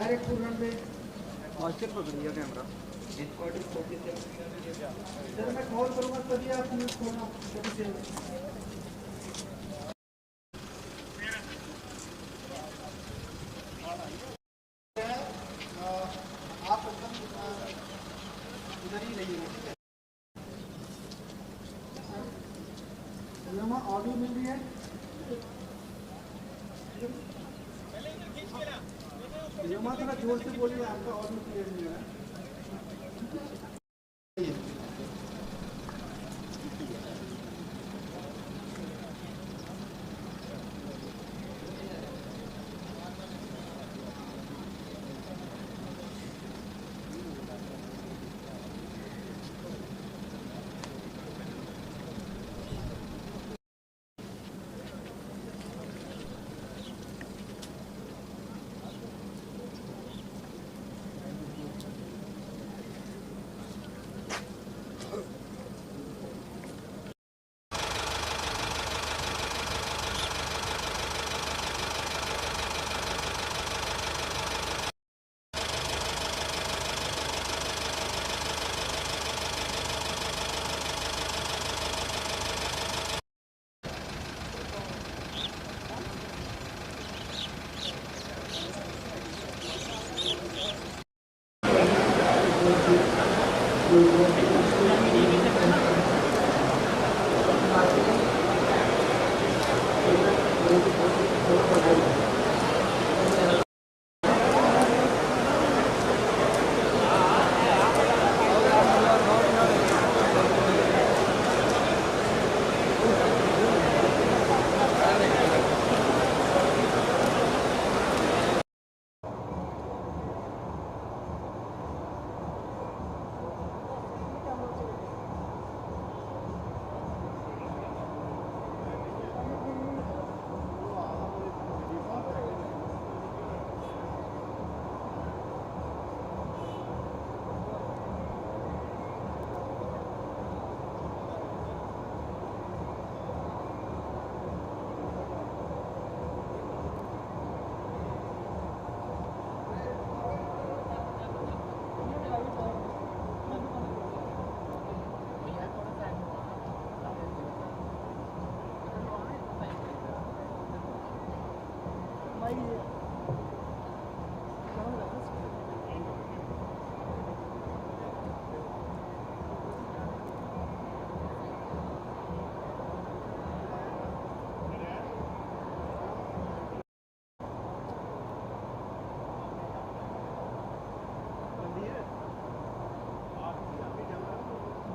Direct full run पे moisture पकड़िए camera. जब मैं कॉल करूँगा तभी आप म्यूट खोलना तभी से आप एकदम इधर ही रहिएगा, ठीक है। ऑडियो मिल रही है? थोड़ा जोर से बोलिए, आपका ऑडियो क्लियर नहीं है।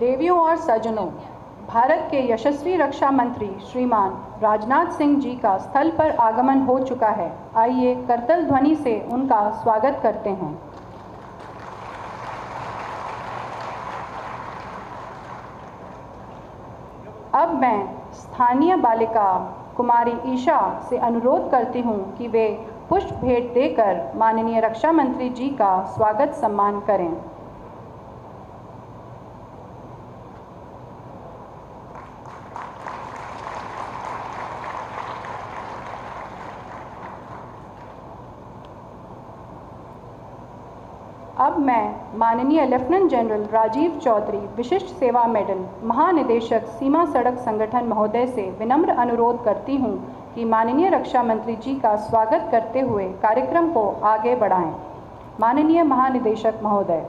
देवियों और सज्जनों, भारत के यशस्वी रक्षा मंत्री श्रीमान राजनाथ सिंह जी का स्थल पर आगमन हो चुका है। आइए करतल ध्वनि से उनका स्वागत करते हैं। अब मैं स्थानीय बालिका कुमारी ईशा से अनुरोध करती हूं कि वे पुष्प भेंट देकर माननीय रक्षा मंत्री जी का स्वागत सम्मान करें। अब मैं माननीय लेफ्टिनेंट जनरल राजीव चौधरी विशिष्ट सेवा मेडल महानिदेशक सीमा सड़क संगठन महोदय से विनम्र अनुरोध करती हूं कि माननीय रक्षा मंत्री जी का स्वागत करते हुए कार्यक्रम को आगे बढ़ाएं। माननीय महानिदेशक महोदय।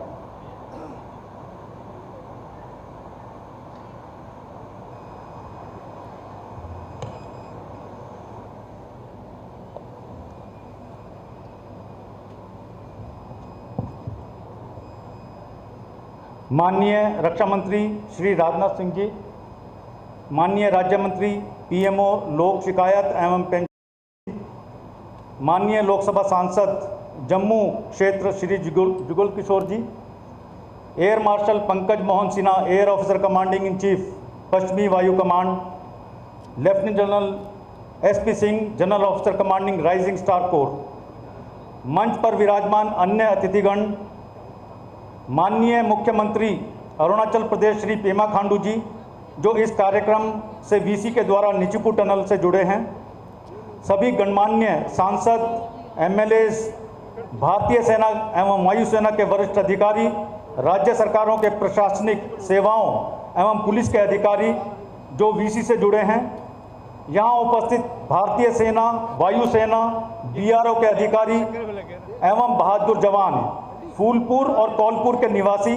माननीय रक्षा मंत्री श्री राजनाथ सिंह जी, माननीय राज्य मंत्री पीएमओ लोक शिकायत एवं पेंशन, माननीय लोकसभा सांसद जम्मू क्षेत्र Shri Jugal Kishore ji, air marshal Pankaj Mohan Sinha air officer commanding in chief पश्चिमी वायु command, lieutenant general SP Singh general officer commanding rising star corps, मंच पर विराजमान अन्य अतिथिगण, माननीय मुख्यमंत्री अरुणाचल प्रदेश श्री पेमा खांडू जी जो इस कार्यक्रम से वीसी के द्वारा निचुपू टनल से जुड़े हैं, सभी गणमान्य सांसद, एमएलएज, भारतीय सेना एवं वायुसेना के वरिष्ठ अधिकारी, राज्य सरकारों के प्रशासनिक सेवाओं एवं पुलिस के अधिकारी जो वीसी से जुड़े हैं, यहाँ उपस्थित भारतीय सेना, वायुसेना, बीआरओ के अधिकारी एवं बहादुर जवान, फूलपुर और कौलपुर के निवासी,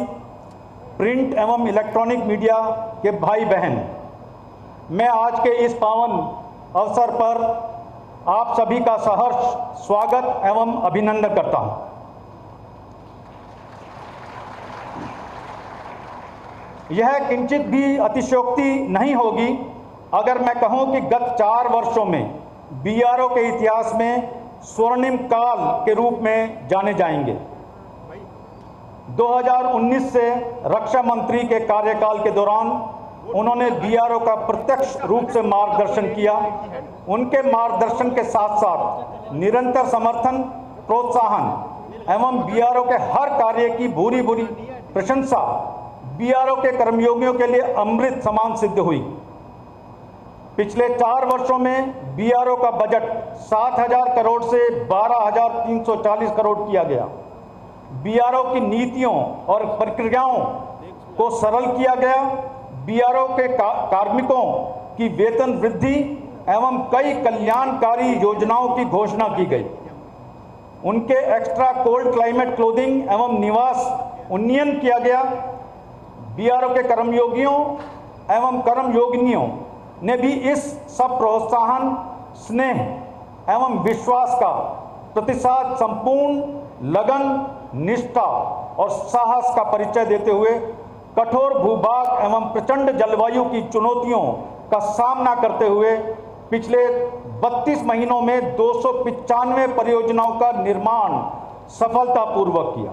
प्रिंट एवं इलेक्ट्रॉनिक मीडिया के भाई बहन, मैं आज के इस पावन अवसर पर आप सभी का सहर्ष स्वागत एवं अभिनंदन करता हूं। यह किंचित भी अतिशयोक्ति नहीं होगी अगर मैं कहूं कि गत 4 वर्षों में बीआरओ के इतिहास में स्वर्णिम काल के रूप में जाने जाएंगे। 2019 से रक्षा मंत्री के कार्यकाल के दौरान उन्होंने बीआरओ का प्रत्यक्ष रूप से मार्गदर्शन किया। उनके मार्गदर्शन के साथ साथ निरंतर समर्थन, प्रोत्साहन एवं बीआरओ के हर कार्य की भूरी भूरी प्रशंसा बीआरओ के कर्मयोगियों के लिए अमृत समान सिद्ध हुई। पिछले 4 वर्षों में बीआरओ का बजट 7,000 करोड़ से 12,340 करोड़ किया गया। बीआरओ की नीतियों और प्रक्रियाओं को सरल किया गया। बीआरओ के कार्मिकों की वेतन वृद्धि एवं कई कल्याणकारी योजनाओं की घोषणा की गई। उनके एक्स्ट्रा कोल्ड क्लाइमेट क्लोथिंग एवं निवास उन्नयन किया गया। बीआरओ के कर्मयोगियों एवं कर्मयोगिनियों ने भी इस सब प्रोत्साहन, स्नेह एवं विश्वास का प्रतिसाद संपूर्ण लगन, निष्ठा और साहस का परिचय देते हुए कठोर भूभाग एवं प्रचंड जलवायु की चुनौतियों का सामना करते हुए पिछले 32 महीनों में 295 परियोजनाओं का निर्माण सफलतापूर्वक किया।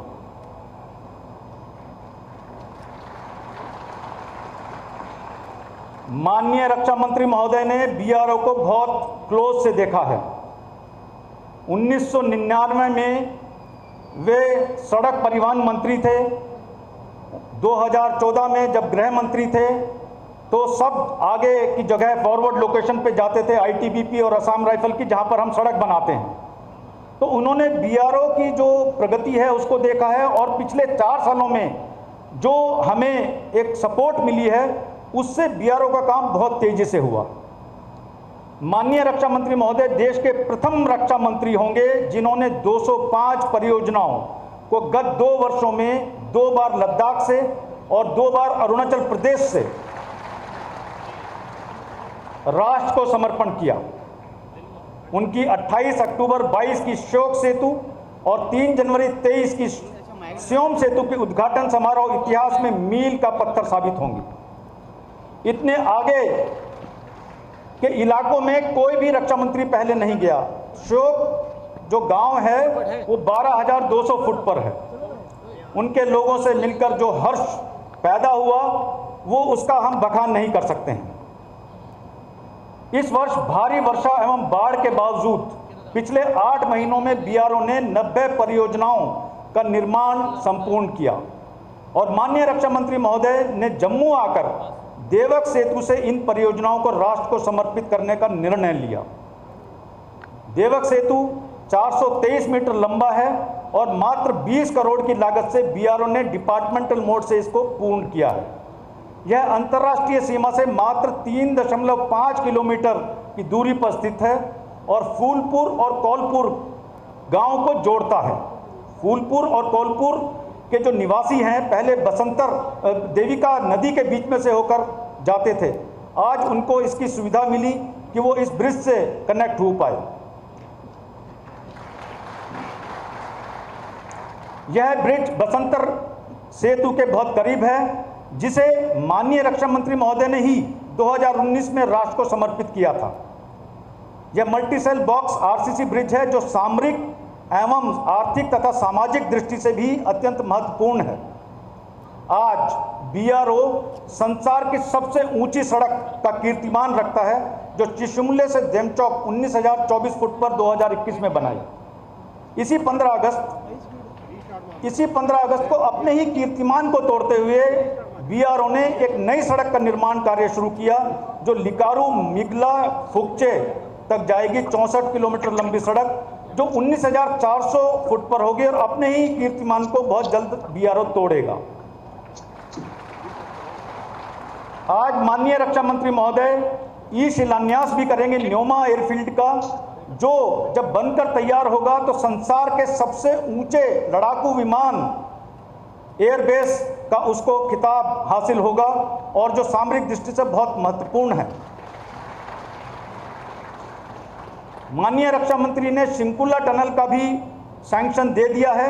माननीय रक्षा मंत्री महोदय ने बीआरओ को बहुत क्लोज से देखा है। 1999 में वे सड़क परिवहन मंत्री थे। 2014 में जब गृह मंत्री थे तो सब आगे की जगह फॉरवर्ड लोकेशन पे जाते थे, आईटीबीपी और असम राइफल की, जहां पर हम सड़क बनाते हैं। तो उन्होंने बीआरओ की जो प्रगति है उसको देखा है और पिछले 4 सालों में जो हमें एक सपोर्ट मिली है उससे बीआरओ का काम बहुत तेजी से हुआ। माननीय रक्षा मंत्री महोदय देश के प्रथम रक्षा मंत्री होंगे जिन्होंने 205 परियोजनाओं को गत 2 वर्षों में 2 बार लद्दाख से और 2 बार अरुणाचल प्रदेश से राष्ट्र को समर्पण किया। उनकी 28 अक्टूबर 22 की शोक सेतु और 3 जनवरी 23 की स्योम सेतु के उद्घाटन समारोह इतिहास में मील का पत्थर साबित होंगे। इतने आगे के इलाकों में कोई भी रक्षा मंत्री पहले नहीं गया। शोक जो गांव है वो 12,200 फुट पर है। उनके लोगों से मिलकर जो हर्ष पैदा हुआ वो उसका हम बखान नहीं कर सकते हैं। इस वर्ष भारी वर्षा एवं बाढ़ के बावजूद पिछले 8 महीनों में बीआरओ ने 90 परियोजनाओं का निर्माण संपूर्ण किया और माननीय रक्षा मंत्री महोदय ने जम्मू आकर देवक सेतु से इन परियोजनाओं को राष्ट्र को समर्पित करने का निर्णय लिया। देवक सेतु 423 मीटर लंबा है और मात्र 20 करोड़ की लागत से बीआरओ ने डिपार्टमेंटल मोड से इसको पूर्ण किया है। यह अंतर्राष्ट्रीय सीमा से मात्र 3.5 किलोमीटर की दूरी पर स्थित है और फूलपुर और कौलपुर गांव को जोड़ता है। फूलपुर और कौलपुर के जो निवासी हैं पहले बसंतर देविका नदी के बीच में से होकर जाते थे। आज उनको इसकी सुविधा मिली कि वो इस ब्रिज से कनेक्ट हो पाए। यह ब्रिज बसंतर सेतु के बहुत करीब है जिसे माननीय रक्षा मंत्री महोदय ने ही 2019 में राष्ट्र को समर्पित किया था। यह multi cell box RCC bridge है जो सामरिक एवं आर्थिक तथा सामाजिक दृष्टि से भी अत्यंत महत्वपूर्ण है। आज बीआरओ संसार की सबसे ऊंची सड़क का कीर्तिमान रखता है जो चिशुमले से देमचौक 19,024 फुट पर 2021 में बनाई। इसी 15 अगस्त को अपने ही कीर्तिमान को तोड़ते हुए बीआरओ ने एक नई सड़क का निर्माण कार्य शुरू किया जो लिकारू मिगला फुकचे तक जाएगी। 64 किलोमीटर लंबी सड़क जो 19,400 फुट पर होगी और अपने ही कीर्तिमान को बहुत जल्द बीआरओ तोड़ेगा। आज माननीय रक्षा मंत्री महोदय ई शिलान्यास भी करेंगे न्योमा एयरफील्ड का, जो जब बनकर तैयार होगा तो संसार के सबसे ऊंचे लड़ाकू विमान एयरबेस का उसको खिताब हासिल होगा और जो सामरिक दृष्टि से बहुत महत्वपूर्ण है। माननीय रक्षा मंत्री ने शिंकुला टनल का भी सैंक्शन दे दिया है,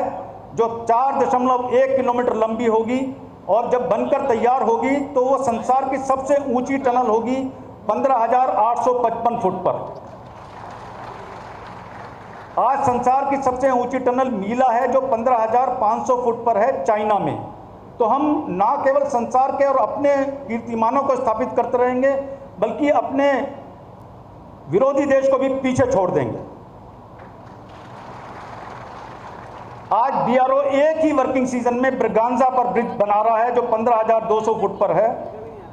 जो 4.1 किलोमीटर लंबी होगी और जब बनकर तैयार होगी तो वो संसार की सबसे ऊंची टनल होगी 15,855 फुट पर। आज संसार की सबसे ऊंची टनल मीला है जो 15,500 फुट पर है चाइना में। तो हम ना केवल संसार के और अपने कीर्तिमानों को स्थापित करते रहेंगे, बल्कि अपने विरोधी देश को भी पीछे छोड़ देंगे। आज बीआरओ एक ही वर्किंग सीजन में ब्रगांजा पर ब्रिज बना रहा है जो 15,200 फुट पर है,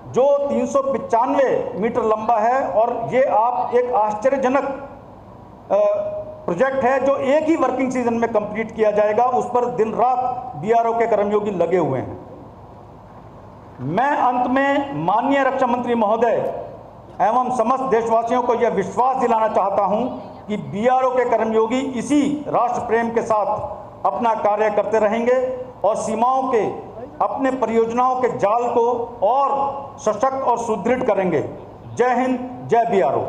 जो 395 मीटर लंबा है। और ये आप एक आश्चर्यजनक प्रोजेक्ट है जो एक ही वर्किंग सीजन में कंप्लीट किया जाएगा। उस पर दिन रात बीआरओ के कर्मयोगी लगे हुए हैं। मैं अंत में माननीय रक्षा मंत्री महोदय एवं समस्त देशवासियों को यह विश्वास दिलाना चाहता हूं कि बीआरओ के कर्मयोगी इसी राष्ट्र प्रेम के साथ अपना कार्य करते रहेंगे और सीमाओं के अपने परियोजनाओं के जाल को और सशक्त और सुदृढ़ करेंगे। जय हिंद, जय बीआरओ।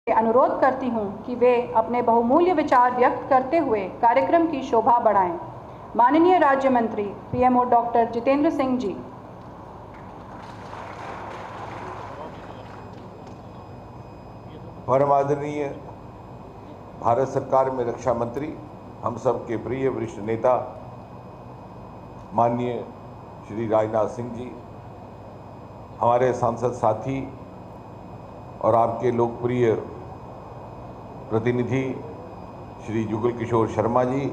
अनुरोध करती हूं कि वे अपने बहुमूल्य विचार व्यक्त करते हुए कार्यक्रम की शोभा बढ़ाएं। माननीय राज्य मंत्री पीएमओ डॉक्टर जितेंद्र सिंह जी। परम आदरणीय भारत सरकार में रक्षा मंत्री, हम सब के प्रिय वरिष्ठ नेता माननीय श्री राजनाथ सिंह जी, हमारे सांसद साथी और आपके लोकप्रिय प्रतिनिधि श्री जुगल किशोर शर्मा जी,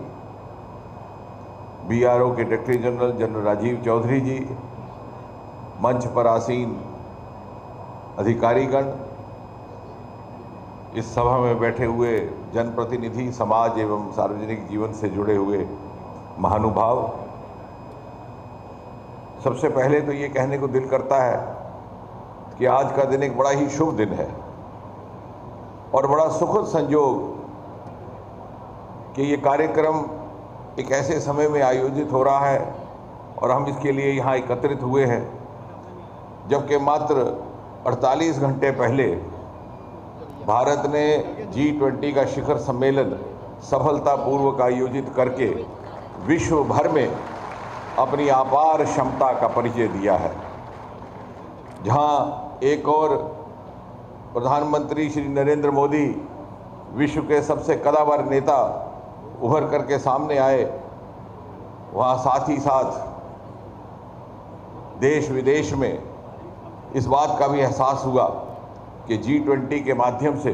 बीआरओ के डायरेक्टर जनरल राजीव चौधरी जी, मंच पर आसीन अधिकारीगण, इस सभा में बैठे हुए जनप्रतिनिधि, समाज एवं सार्वजनिक जीवन से जुड़े हुए महानुभाव, सबसे पहले तो ये कहने को दिल करता है कि आज का दिन एक बड़ा ही शुभ दिन है और बड़ा सुखद संयोग कि ये कार्यक्रम एक ऐसे समय में आयोजित हो रहा है और हम इसके लिए यहाँ एकत्रित हुए हैं, जबकि मात्र 48 घंटे पहले भारत ने G20 का शिखर सम्मेलन सफलतापूर्वक आयोजित करके विश्व भर में अपनी अपार क्षमता का परिचय दिया है। जहाँ एक और प्रधानमंत्री श्री नरेंद्र मोदी विश्व के सबसे कद्दावर नेता उभर करके सामने आए, वहाँ साथ ही साथ देश विदेश में इस बात का भी एहसास हुआ कि G20 के माध्यम से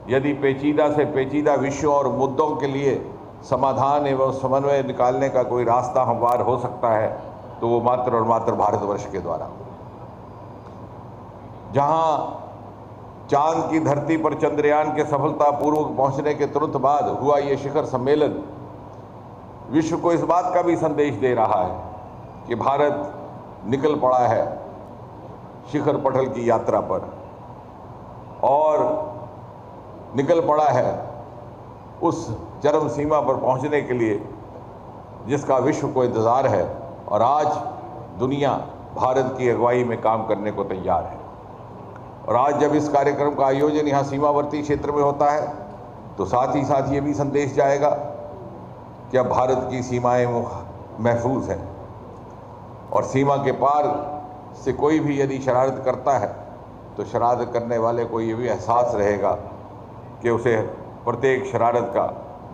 यदि पेचीदा से पेचीदा विषयों और मुद्दों के लिए समाधान एवं समन्वय निकालने का कोई रास्ता हमवार हो सकता है तो वो मात्र और मात्र भारतवर्ष के द्वारा। जहां चांद की धरती पर चंद्रयान के सफलतापूर्वक पहुंचने के तुरंत बाद हुआ ये शिखर सम्मेलन विश्व को इस बात का भी संदेश दे रहा है कि भारत निकल पड़ा है शिखर पटल की यात्रा पर और निकल पड़ा है उस चरम सीमा पर पहुंचने के लिए जिसका विश्व को इंतज़ार है। और आज दुनिया भारत की अगुवाई में काम करने को तैयार है। और आज जब इस कार्यक्रम का आयोजन यहाँ सीमावर्ती क्षेत्र में होता है तो साथ ही साथ ये भी संदेश जाएगा कि अब भारत की सीमाएं महफूज हैं और सीमा के पार से कोई भी यदि शरारत करता है तो शरारत करने वाले को ये भी एहसास रहेगा कि उसे प्रत्येक शरारत का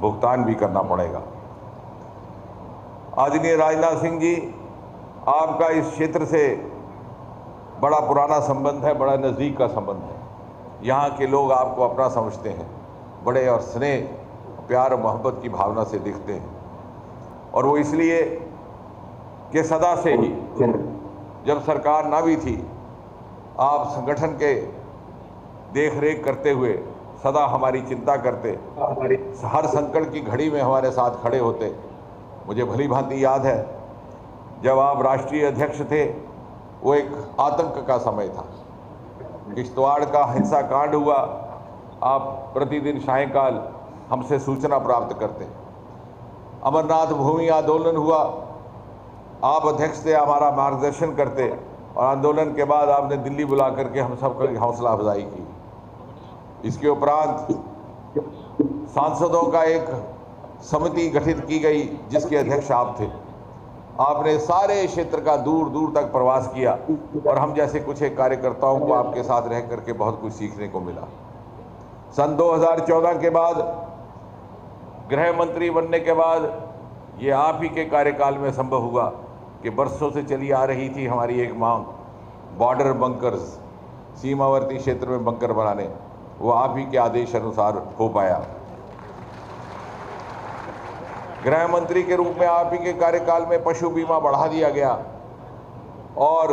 भुगतान भी करना पड़ेगा। आदरणीय राजनाथ सिंह जी, आपका इस क्षेत्र से बड़ा पुराना संबंध है, बड़ा नज़दीक का संबंध है। यहाँ के लोग आपको अपना समझते हैं, बड़े और स्नेह, प्यार और मोहब्बत की भावना से दिखते हैं। और वो इसलिए कि सदा से ही जब सरकार ना भी थी, आप संगठन के देख रेख करते हुए सदा हमारी चिंता करते, हर संकट की घड़ी में हमारे साथ खड़े होते। मुझे भली भांति याद है जब आप राष्ट्रीय अध्यक्ष थे, वो एक आतंक का समय था। किश्तवाड़ का हिंसा कांड हुआ, आप प्रतिदिन सायंकाल हमसे सूचना प्राप्त करते। अमरनाथ भूमि आंदोलन हुआ, आप अध्यक्ष थे, हमारा मार्गदर्शन करते, और आंदोलन के बाद आपने दिल्ली बुला करके हम सबकी हौसला अफजाई की। इसके उपरांत सांसदों का एक समिति गठित की गई जिसके अध्यक्ष आप थे। आपने सारे क्षेत्र का दूर दूर तक प्रवास किया और हम जैसे कुछ एक कार्यकर्ताओं को आपके साथ रह करके बहुत कुछ सीखने को मिला। सन 2014 के बाद गृह मंत्री बनने के बाद ये आप ही के कार्यकाल में संभव हुआ कि बरसों से चली आ रही थी हमारी एक मांग, बॉर्डर बंकर्स, सीमावर्ती क्षेत्र में बंकर बनाने, वो आप ही के आदेश अनुसार हो पाया। गृह मंत्री के रूप में आप ही के कार्यकाल में पशु बीमा बढ़ा दिया गया और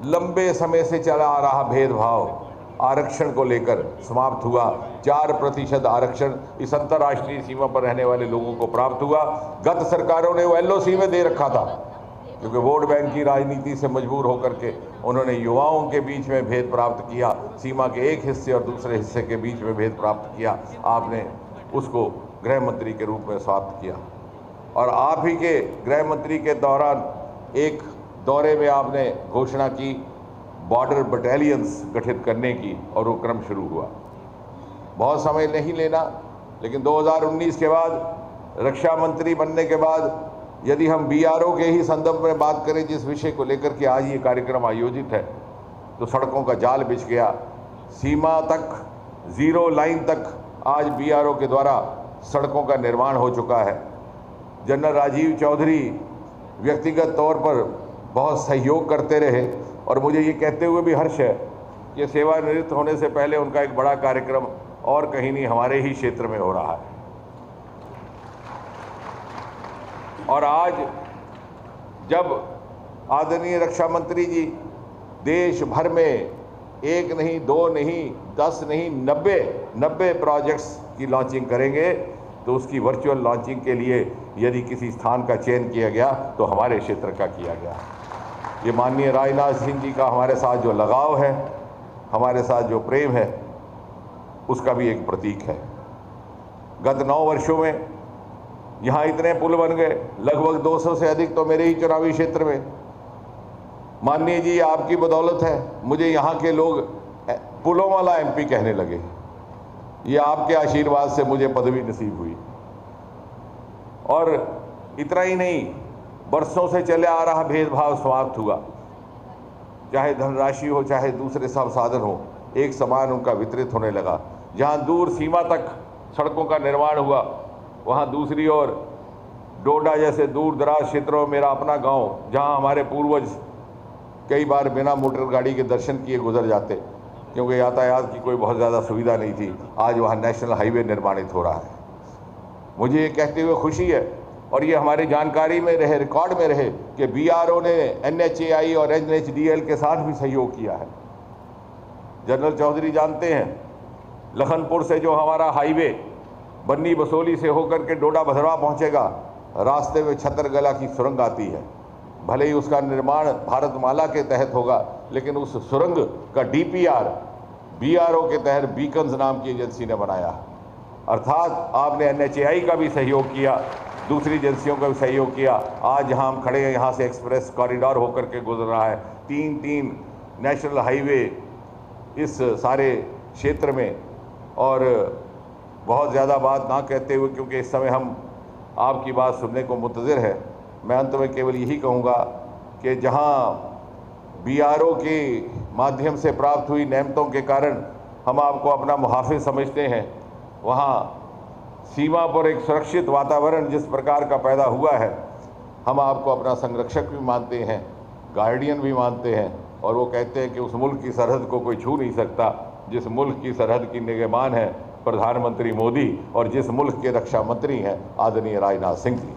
लंबे समय से चला आ रहा भेदभाव आरक्षण को लेकर समाप्त हुआ। 4% आरक्षण इस अंतर्राष्ट्रीय सीमा पर रहने वाले लोगों को प्राप्त हुआ। गत सरकारों ने वो LOC में दे रखा था क्योंकि वोट बैंक की राजनीति से मजबूर होकर के उन्होंने युवाओं के बीच में भेद प्राप्त किया, सीमा के एक हिस्से और दूसरे हिस्से के बीच में भेद प्राप्त किया। आपने उसको गृह मंत्री के रूप में समाप्त किया और आप ही के गृह मंत्री के दौरान एक दौरे में आपने घोषणा की बॉर्डर बटालियंस गठित करने की और वो क्रम शुरू हुआ। बहुत समय नहीं लेना, लेकिन 2019 के बाद रक्षा मंत्री बनने के बाद यदि हम BRO के ही संदर्भ में बात करें, जिस विषय को लेकर के आज ये कार्यक्रम आयोजित है, तो सड़कों का जाल बिछ गया। सीमा तक, जीरो लाइन तक आज BRO के द्वारा सड़कों का निर्माण हो चुका है। जनरल राजीव चौधरी व्यक्तिगत तौर पर बहुत सहयोग करते रहे और मुझे ये कहते हुए भी हर्ष है कि सेवानिवृत्त होने से पहले उनका एक बड़ा कार्यक्रम और कहीं नहीं हमारे ही क्षेत्र में हो रहा है। और आज जब आदरणीय रक्षा मंत्री जी देश भर में एक नहीं, 2 नहीं, 10 नहीं, 90 प्रोजेक्ट्स की लॉन्चिंग करेंगे, तो उसकी वर्चुअल लॉन्चिंग के लिए यदि किसी स्थान का चयन किया गया तो हमारे क्षेत्र का किया गया। ये माननीय राजनाथ सिंह जी का हमारे साथ जो लगाव है, हमारे साथ जो प्रेम है, उसका भी एक प्रतीक है। गत 9 वर्षों में यहाँ इतने पुल बन गए, लगभग 200 से अधिक तो मेरे ही चुनावी क्षेत्र में। माननीय जी, आपकी बदौलत है मुझे यहाँ के लोग पुलों वाला MP कहने लगे। ये आपके आशीर्वाद से मुझे पदवी नसीब हुई। और इतना ही नहीं, बरसों से चले आ रहा भेदभाव समाप्त हुआ। चाहे धनराशि हो, चाहे दूसरे सब साधन हो, एक समान उनका वितरित होने लगा। जहाँ दूर सीमा तक सड़कों का निर्माण हुआ, वहाँ दूसरी ओर डोडा जैसे दूर दराज क्षेत्रों में मेरा अपना गांव, जहाँ हमारे पूर्वज कई बार बिना मोटर गाड़ी के दर्शन किए गुजर जाते क्योंकि यातायात की कोई बहुत ज़्यादा सुविधा नहीं थी, आज वहाँ नेशनल हाईवे निर्माणित हो रहा है। मुझे ये कहते हुए खुशी है और ये हमारी जानकारी में रहे, रिकॉर्ड में रहे कि BRO ने NHAI और NHDL के साथ भी सहयोग किया है। जनरल चौधरी जानते हैं, लखनपुर से जो हमारा हाईवे बन्नी बसोली से होकर के डोडा भदरवा पहुंचेगा, रास्ते में छतरगला की सुरंग आती है। भले ही उसका निर्माण भारतमाला के तहत होगा, लेकिन उस सुरंग का DPR BRO के तहत बीकन्स नाम की एजेंसी ने बनाया। अर्थात आपने NHAI का भी सहयोग किया, दूसरी एजेंसियों का भी सहयोग किया। आज जहां हम खड़े हैं, यहाँ से एक्सप्रेस कॉरिडोर होकर के गुजर रहा है। 3 नेशनल हाईवे इस सारे क्षेत्र में। और बहुत ज़्यादा बात ना कहते हुए, क्योंकि इस समय हम आपकी बात सुनने को मुंतज़िर है, मैं अंत में केवल यही कहूँगा कि जहाँ BRO के माध्यम से प्राप्त हुई नेमतों के कारण हम आपको अपना मुहाफ़िज़ समझते हैं, वहाँ सीमा पर एक सुरक्षित वातावरण जिस प्रकार का पैदा हुआ है, हम आपको अपना संरक्षक भी मानते हैं, गार्डियन भी मानते हैं। और वो कहते हैं कि उस मुल्क की सरहद को कोई छू नहीं सकता जिस मुल्क की सरहद की निगहबान है प्रधानमंत्री मोदी और जिस मुल्क के रक्षा मंत्री हैं आदरणीय राजनाथ सिंह जी।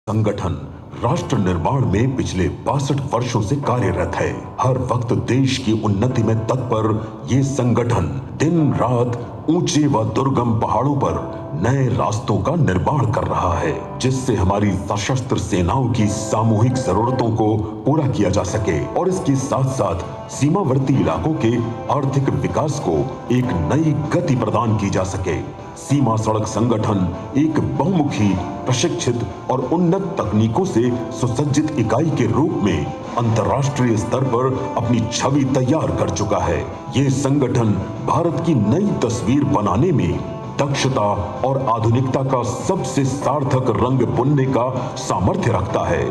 संगठन राष्ट्र निर्माण में पिछले 62 वर्षों से कार्यरत है। हर वक्त देश की उन्नति में तत्पर ये संगठन दिन रात ऊंचे व दुर्गम पहाड़ों पर नए रास्तों का निर्माण कर रहा है, जिससे हमारी सशस्त्र सेनाओं की सामूहिक जरूरतों को पूरा किया जा सके और इसके साथ साथ सीमावर्ती इलाकों के आर्थिक विकास को एक नई गति प्रदान की जा सके। सीमा सड़क संगठन एक बहुमुखी, प्रशिक्षित और उन्नत तकनीकों से सुसज्जित इकाई के रूप में अंतर्राष्ट्रीय स्तर पर अपनी छवि तैयार कर चुका है। ये संगठन भारत की नई तस्वीर बनाने में दक्षता और आधुनिकता का सबसे सार्थक रंग बुनने का सामर्थ्य रखता है।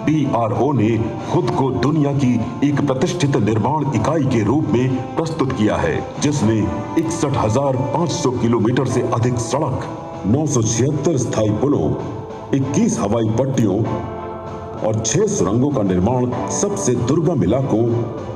BRO ने खुद को दुनिया की एक प्रतिष्ठित निर्माण इकाई के रूप में प्रस्तुत किया है, जिसने 61,500 किलोमीटर से अधिक सड़क, 976 स्थायी पुलों, 21 हवाई पट्टियों और 6 सुरंगों का निर्माण सबसे दुर्गम इलाकों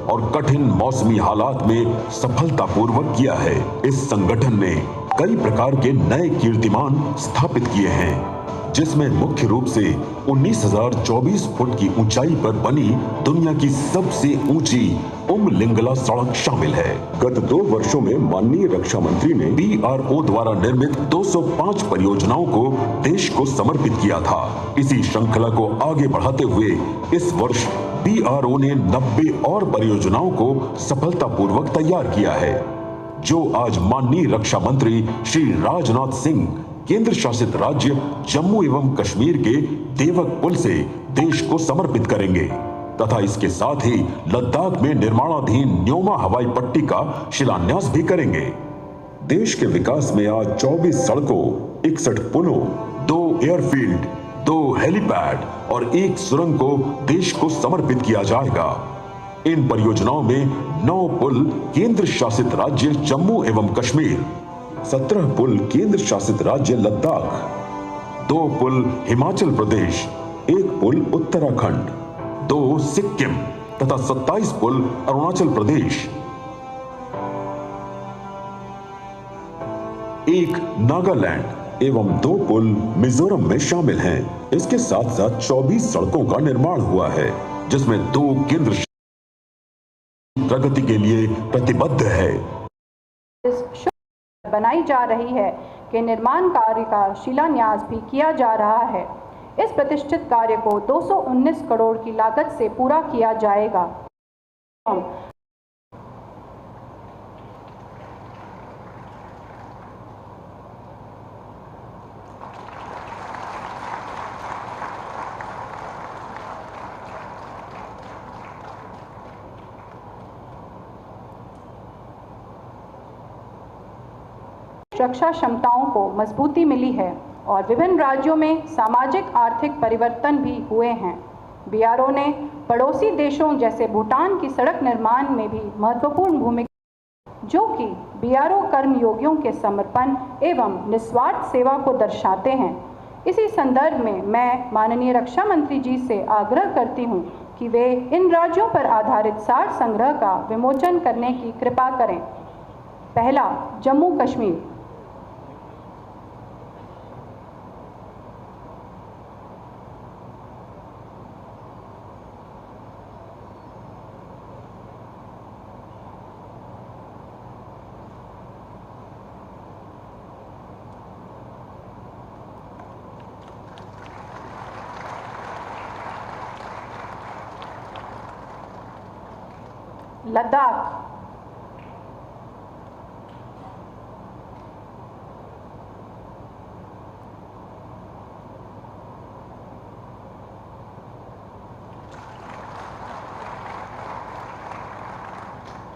और कठिन मौसमी हालात में सफलतापूर्वक किया है। इस संगठन ने कई प्रकार के नए कीर्तिमान स्थापित किए हैं, जिसमें मुख्य रूप से 19,024 फुट की ऊंचाई पर बनी दुनिया की सबसे ऊंची उमलिंगला सड़क शामिल है। गत 2 वर्षों में माननीय रक्षा मंत्री ने BRO द्वारा निर्मित 205 परियोजनाओं को देश को समर्पित किया था। इसी श्रृंखला को आगे बढ़ाते हुए इस वर्ष BRO ने 90 और परियोजनाओं को सफलतापूर्वक तैयार किया है, जो आज माननीय रक्षा मंत्री श्री राजनाथ सिंह केंद्र शासित राज्य जम्मू एवं कश्मीर के देवक पुल से देश को समर्पित करेंगे तथा इसके साथ ही लद्दाख में निर्माणाधीन न्योमा हवाई पट्टी का शिलान्यास भी करेंगे। देश के विकास में आज 24 सड़कों, 61 पुलों, 2 एयरफील्ड, 2 हेलीपैड और 1 सुरंग को देश को समर्पित किया जाएगा। इन परियोजनाओं में 9 पुल केंद्र शासित राज्य जम्मू एवं कश्मीर, 17 पुल केंद्र शासित राज्य लद्दाख, 2 पुल हिमाचल प्रदेश, 1 पुल उत्तराखंड, 2 सिक्किम तथा 27 पुल अरुणाचल प्रदेश, 1 नागालैंड एवं 2 पुल मिजोरम में शामिल हैं। इसके साथ साथ 24 सड़कों का निर्माण हुआ है, जिसमें 2 केंद्र प्रगति के लिए प्रतिबद्ध है। बनाई जा रही है कि निर्माण कार्य का शिलान्यास भी किया जा रहा है। इस प्रतिष्ठित कार्य को 219 करोड़ की लागत से पूरा किया जाएगा। रक्षा क्षमताओं को मजबूती मिली है और विभिन्न राज्यों में सामाजिक आर्थिक परिवर्तन भी हुए हैं। BRO ने पड़ोसी देशों जैसे भूटान की सड़क निर्माण में भी महत्वपूर्ण भूमिका, जो कि BRO कर्मयोगियों के समर्पण एवं निस्वार्थ सेवा को दर्शाते हैं। इसी संदर्भ में मैं माननीय रक्षा मंत्री जी से आग्रह करती हूं कि वे इन राज्यों पर आधारित सार संग्रह का विमोचन करने की कृपा करें। पहला, जम्मू कश्मीर। लद्दाख।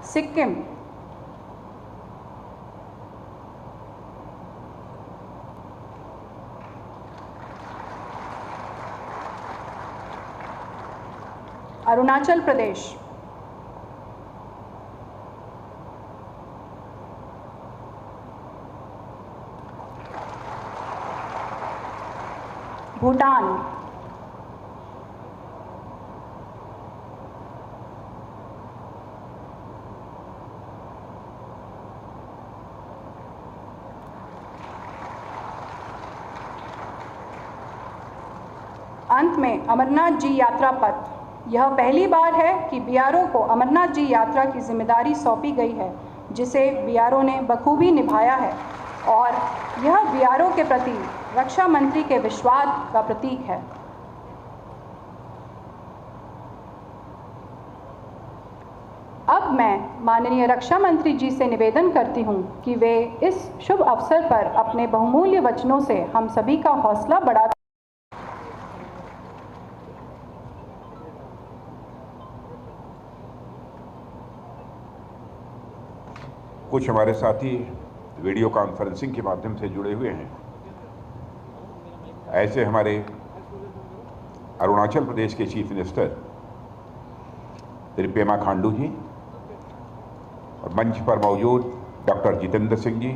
सिक्किम। अरुणाचल प्रदेश। भूटान। अंत में अमरनाथ जी यात्रा पथ। यह पहली बार है कि बीआरओ को अमरनाथ जी यात्रा की जिम्मेदारी सौंपी गई है, जिसे बीआरओ ने बखूबी निभाया है और यह बीआरओ के प्रति रक्षा मंत्री के विश्वास का प्रतीक है। अब मैं माननीय रक्षा मंत्री जी से निवेदन करती हूं कि वे इस शुभ अवसर पर अपने बहुमूल्य वचनों से हम सभी का हौसला बढ़ा। कुछ हमारे साथी वीडियो कॉन्फ्रेंसिंग के माध्यम से जुड़े हुए हैं। ऐसे हमारे अरुणाचल प्रदेश के चीफ मिनिस्टर श्री पेमा खांडू जी और मंच पर मौजूद डॉक्टर जितेंद्र सिंह जी,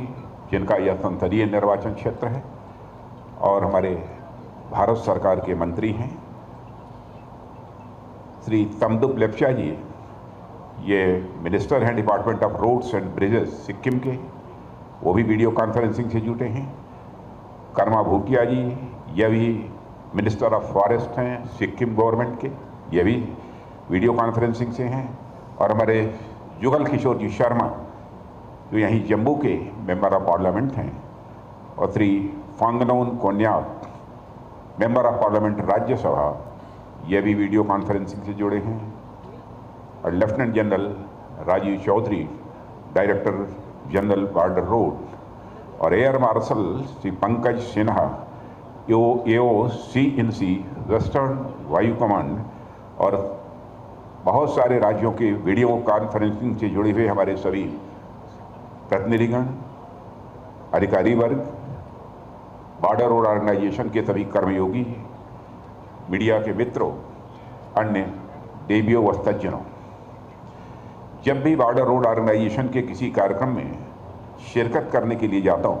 जिनका यह संसदीय निर्वाचन क्षेत्र है, और हमारे भारत सरकार के मंत्री हैं श्री तमदुप लेप्चा जी, ये मिनिस्टर हैं department of roads and bridges Sikkim के, वो भी वीडियो कॉन्फ्रेंसिंग से जुटे हैं। कर्मा भूटिया जी, ये भी मिनिस्टर ऑफ फॉरेस्ट हैं सिक्किम गवर्नमेंट के, ये भी वीडियो कॉन्फ्रेंसिंग से हैं। और हमारे जुगल किशोर जी शर्मा, जो यहीं जम्मू के मेंबर ऑफ पार्लियामेंट हैं, और Shri Phangnon Konyak, member of parliament Rajya Sabha, ये भी वीडियो कॉन्फ्रेंसिंग से जुड़े हैं। और lieutenant general Rajeev Chaudhary, director general border road, और air marshal Shri Pankaj Sinha, AOC western वायु कमांड, और बहुत सारे राज्यों के वीडियो कॉन्फ्रेंसिंग से जुड़े हुए हमारे सभी प्रतिनिधिगण, अधिकारी वर्ग, बॉर्डर रोड ऑर्गेनाइजेशन के सभी कर्मयोगी, मीडिया के मित्रों, अन्य देवियों व सज्जनों, जब भी बॉर्डर रोड ऑर्गेनाइजेशन के किसी कार्यक्रम में शिरकत करने के लिए जाता हूं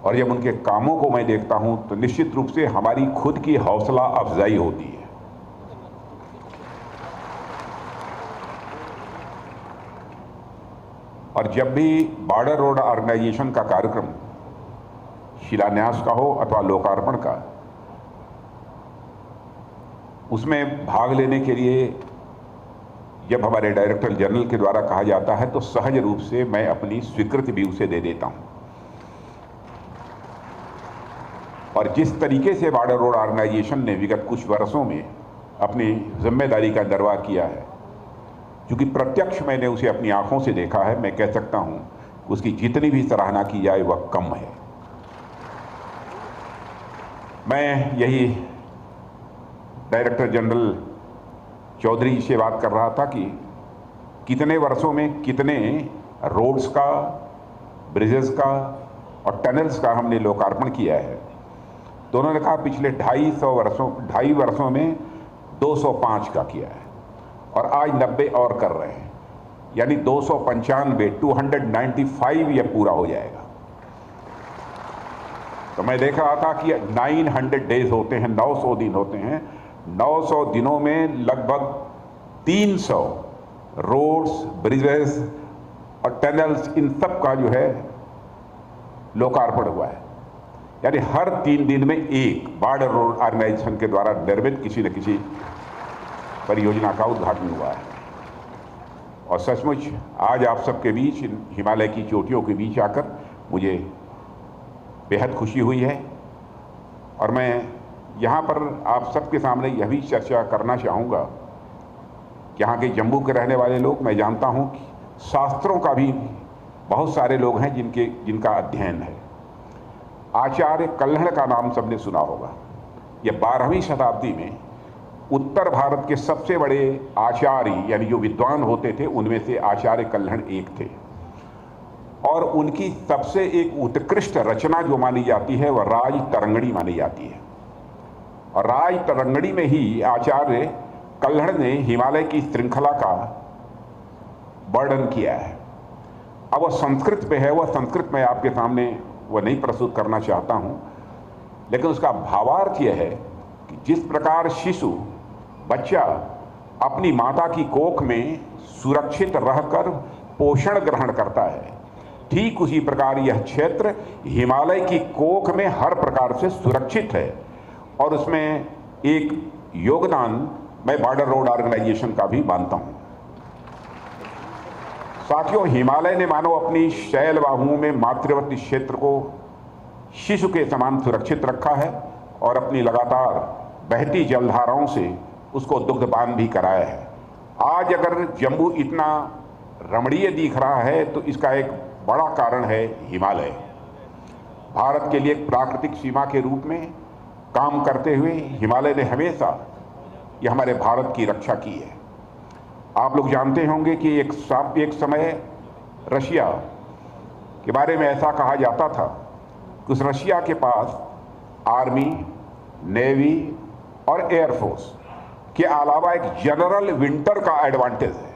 और जब उनके कामों को मैं देखता हूं तो निश्चित रूप से हमारी खुद की हौसला अफजाई होती है। और जब भी बॉर्डर रोड ऑर्गेनाइजेशन का कार्यक्रम शिलान्यास का हो अथवा लोकार्पण का, उसमें भाग लेने के लिए जब हमारे डायरेक्टर जनरल के द्वारा कहा जाता है तो सहज रूप से मैं अपनी स्वीकृति भी उसे दे देता हूं। और जिस तरीके से बॉर्डर रोड ऑर्गेनाइजेशन ने विगत कुछ वर्षों में अपनी जिम्मेदारी का निर्वाह किया है, क्योंकि प्रत्यक्ष मैंने उसे अपनी आंखों से देखा है, मैं कह सकता हूं उसकी जितनी भी सराहना की जाए वह कम है। मैं यही डायरेक्टर जनरल चौधरी जी से बात कर रहा था कि कितने वर्षों में कितने रोड्स का, ब्रिजेस का और टनल्स का हमने लोकार्पण किया है। तो उन्होंने कहा पिछले 2.5 वर्षों में 205 का किया है और आज 90 और कर रहे हैं, यानी 295 ये पूरा हो जाएगा। तो मैं देख रहा था कि 900 डेज होते हैं, 900 दिन होते हैं। 900 दिनों में लगभग 300 रोड्स, ब्रिजेस और टनल्स, इन सब का जो है लोकार्पण हुआ है। यानी हर 3 दिन में एक बॉर्डर रोड ऑर्गेनाइजेशन के द्वारा निर्मित किसी न किसी परियोजना का उद्घाटन हुआ है। और सचमुच आज आप सबके बीच, हिमालय की चोटियों के बीच आकर मुझे बेहद खुशी हुई है। और मैं यहाँ पर आप सबके सामने यह भी चर्चा करना चाहूँगा कि यहाँ के जम्मू के रहने वाले लोग, मैं जानता हूँ कि शास्त्रों का भी बहुत सारे लोग हैं जिनका अध्ययन है। आचार्य कल्हण का नाम सबने सुना होगा। यह 12वीं शताब्दी में उत्तर भारत के सबसे बड़े आचार्य यानी जो विद्वान होते थे उनमें से आचार्य कल्हण एक थे। और उनकी सबसे एक उत्कृष्ट रचना जो मानी जाती है वह राज तरंगणी मानी जाती है। और राज तरंगणी में ही आचार्य कल्हण ने हिमालय की श्रृंखला का वर्णन किया है। अब वह संस्कृत में है, वह संस्कृत में आपके सामने वह नहीं प्रस्तुत करना चाहता हूँ, लेकिन उसका भावार्थ यह है कि जिस प्रकार शिशु, बच्चा अपनी माता की कोख में सुरक्षित रहकर पोषण ग्रहण करता है, ठीक उसी प्रकार यह क्षेत्र हिमालय की कोख में हर प्रकार से सुरक्षित है और उसमें एक योगदान मैं बॉर्डर रोड ऑर्गेनाइजेशन का भी मानता हूं। साथियों, हिमालय ने मानो अपनी शैल बाहुओं में मातृवर्ती क्षेत्र को शिशु के समान सुरक्षित रखा है और अपनी लगातार बहती जलधाराओं से उसको दुग्धपान भी कराया है। आज अगर जम्मू इतना रमणीय दिख रहा है तो इसका एक बड़ा कारण है हिमालय। भारत के लिए एक प्राकृतिक सीमा के रूप में काम करते हुए हिमालय ने हमेशा ये हमारे भारत की रक्षा की है। आप लोग जानते होंगे कि एक समय रशिया के बारे में ऐसा कहा जाता था कि उस रशिया के पास आर्मी, नेवी और एयरफोर्स के अलावा एक जनरल विंटर का एडवांटेज है।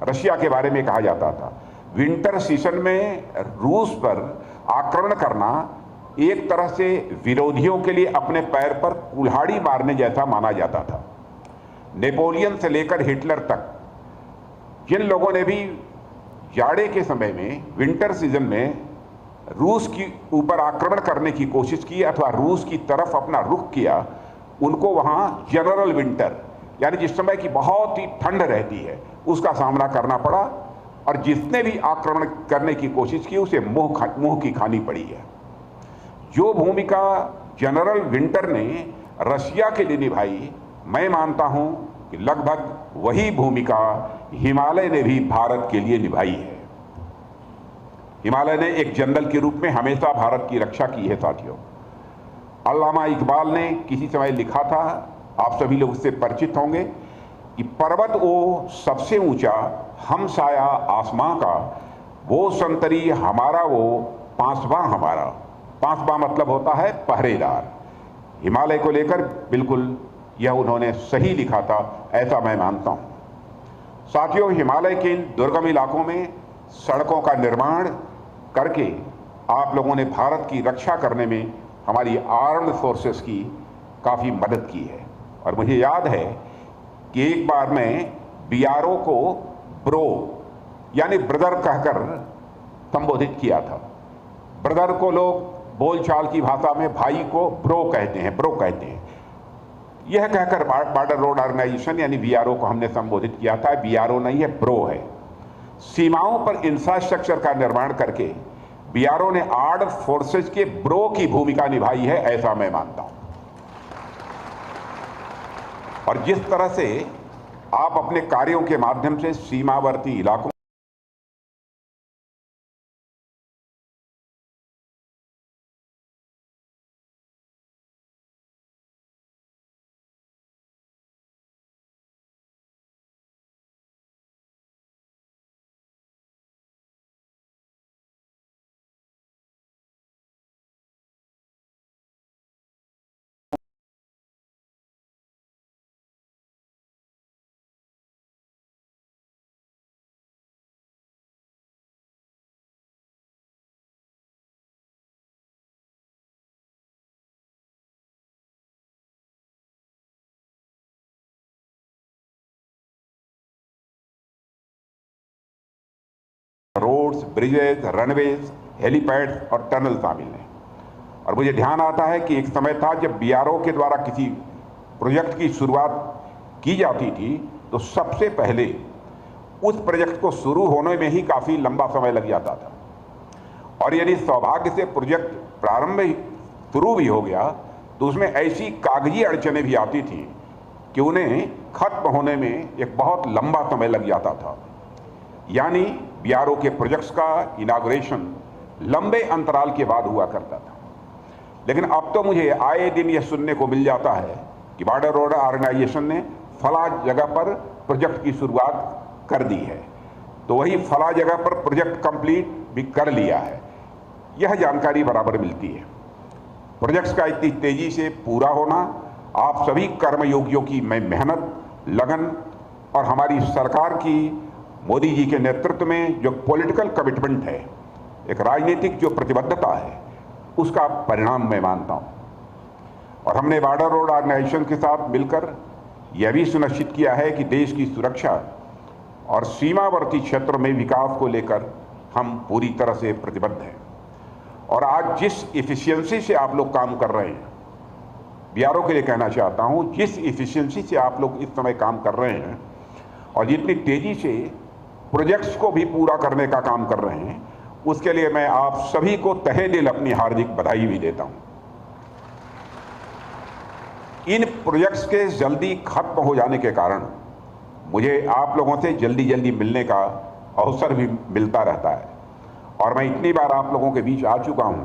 रशिया के बारे में कहा जाता था विंटर सीजन में रूस पर आक्रमण करना एक तरह से विरोधियों के लिए अपने पैर पर कुल्हाड़ी मारने जैसा माना जाता था। नेपोलियन से लेकर हिटलर तक जिन लोगों ने भी जाड़े के समय में, विंटर सीजन में रूस की ऊपर आक्रमण करने की कोशिश की अथवा रूस की तरफ अपना रुख किया, उनको वहां जनरल विंटर यानी जिस समय की बहुत ही ठंड रहती है उसका सामना करना पड़ा, और जिसने भी आक्रमण करने की कोशिश की उसे मुंह की खानी पड़ी है। जो भूमिका जनरल विंटर ने रशिया के लिए निभाई, मैं मानता हूं कि लगभग वही भूमिका हिमालय ने भी भारत के लिए निभाई है। हिमालय ने एक जनरल के रूप में हमेशा भारत की रक्षा की है। साथियों, अल्लामा इकबाल ने किसी समय लिखा था, आप सभी लोग इससे परिचित होंगे, कि पर्वत वो सबसे ऊंचा हमसाया आसमां का, वो संतरी हमारा वो पांचवा हमारा। पांचवा मतलब होता है पहरेदार। हिमालय को लेकर बिल्कुल यह उन्होंने सही लिखा था, ऐसा मैं मानता हूं। साथियों, हिमालय के इन दुर्गम इलाकों में सड़कों का निर्माण करके आप लोगों ने भारत की रक्षा करने में हमारी आर्म्ड फोर्सेस की काफ़ी मदद की है। और मुझे याद है कि एक बार मैं बीआरओ को ब्रो यानी ब्रदर कहकर संबोधित किया था। ब्रदर को लोग बोलचाल की भाषा में भाई को ब्रो कहते हैं। यह कहकर बॉर्डर रोड ऑर्गेनाइजेशन यानी बीआरओ को हमने संबोधित किया था। बीआरओ नहीं है, ब्रो है। सीमाओं पर इंफ्रास्ट्रक्चर का निर्माण करके बीआरओ ने आर्म्ड फोर्सेज के ब्रो की भूमिका निभाई है, ऐसा मैं मानता हूं। और जिस तरह से आप अपने कार्यों के माध्यम से सीमावर्ती इलाकों रोड्स, ब्रिजेज, रनवेज, हेलीपैड्स और टनल शामिल हैं। और मुझे ध्यान आता है कि एक समय था जब बीआरओ के द्वारा किसी प्रोजेक्ट की शुरुआत की जाती थी तो सबसे पहले उस प्रोजेक्ट को शुरू होने में ही काफ़ी लंबा समय लग जाता था। और यदि सौभाग्य से प्रोजेक्ट प्रारंभ शुरू भी हो गया तो उसमें ऐसी कागजी अड़चनें भी आती थी कि उन्हें खत्म होने में एक बहुत लंबा समय लग जाता था। यानी बीआरओ के प्रोजेक्ट्स का इनाग्रेशन लंबे अंतराल के बाद हुआ करता था। लेकिन अब तो मुझे आए दिन यह सुनने को मिल जाता है कि बॉर्डर रोड ऑर्गेनाइजेशन ने फला जगह पर प्रोजेक्ट की शुरुआत कर दी है, तो वही फला जगह पर प्रोजेक्ट कंप्लीट भी कर लिया है। यह जानकारी बराबर मिलती है। प्रोजेक्ट्स का इतनी तेजी से पूरा होना आप सभी कर्मयोगियों की मेहनत, लगन और हमारी सरकार की मोदी जी के नेतृत्व में जो पॉलिटिकल कमिटमेंट है, एक राजनीतिक जो प्रतिबद्धता है, उसका परिणाम मैं मानता हूं। और हमने बॉर्डर रोड ऑर्गेनाइजेशन के साथ मिलकर यह भी सुनिश्चित किया है कि देश की सुरक्षा और सीमावर्ती क्षेत्र में विकास को लेकर हम पूरी तरह से प्रतिबद्ध हैं। और आज जिस एफिशिएंसी से आप लोग काम कर रहे हैं बीआरओ के लिए कहना चाहता हूं, जिस एफिशिएंसी से आप लोग इस समय काम कर रहे हैं और जितनी तेजी से प्रोजेक्ट्स को भी पूरा करने का काम कर रहे हैं, उसके लिए मैं आप सभी को तहे दिल अपनी हार्दिक बधाई भी देता हूं। इन प्रोजेक्ट्स के जल्दी खत्म हो जाने के कारण मुझे आप लोगों से जल्दी जल्दी मिलने का अवसर भी मिलता रहता है और मैं इतनी बार आप लोगों के बीच आ चुका हूं।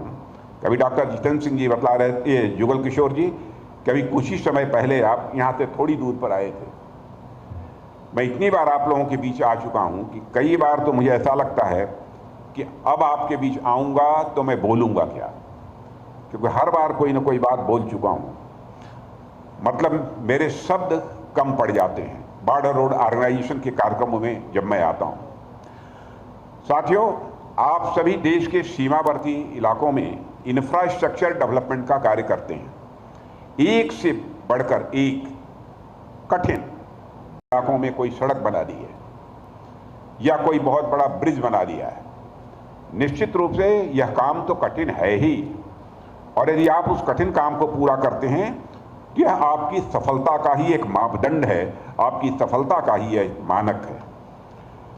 कभी डॉक्टर जितेंद्र सिंह जी बतला रहे थे, जुगल किशोर जी, कभी कुछ ही समय पहले आप यहाँ से थोड़ी दूर पर आए थे। मैं इतनी बार आप लोगों के बीच आ चुका हूँ कि कई बार तो मुझे ऐसा लगता है कि अब आपके बीच आऊँगा तो मैं बोलूँगा क्या, क्योंकि हर बार कोई ना कोई बात बोल चुका हूँ। मतलब मेरे शब्द कम पड़ जाते हैं बॉर्डर रोड ऑर्गेनाइजेशन के कार्यक्रमों में जब मैं आता हूँ। साथियों, आप सभी देश के सीमावर्ती इलाकों में इंफ्रास्ट्रक्चर डेवलपमेंट का कार्य करते हैं। एक से बढ़कर एक कठिन इलाकों में कोई सड़क बना दी है या कोई बहुत बड़ा ब्रिज बना दिया है। निश्चित रूप से यह काम तो कठिन है ही, और यदि आप उस कठिन काम को पूरा करते हैं, यह आपकी सफलता का ही एक मापदंड है, आपकी सफलता का ही एक मानक है।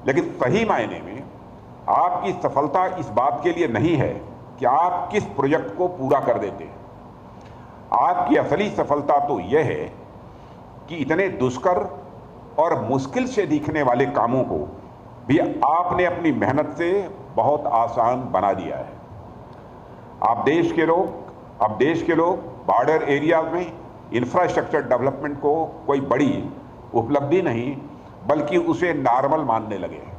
लेकिन सही मायने में आपकी सफलता इस बात के लिए नहीं है कि आप किस प्रोजेक्ट को पूरा कर देते हैं। आपकी असली सफलता तो यह है कि इतने दुष्कर और मुश्किल से दिखने वाले कामों को भी आपने अपनी मेहनत से बहुत आसान बना दिया है। आप देश के लोग बॉर्डर एरिया में इंफ्रास्ट्रक्चर डेवलपमेंट को कोई बड़ी उपलब्धि नहीं बल्कि उसे नॉर्मल मानने लगे हैं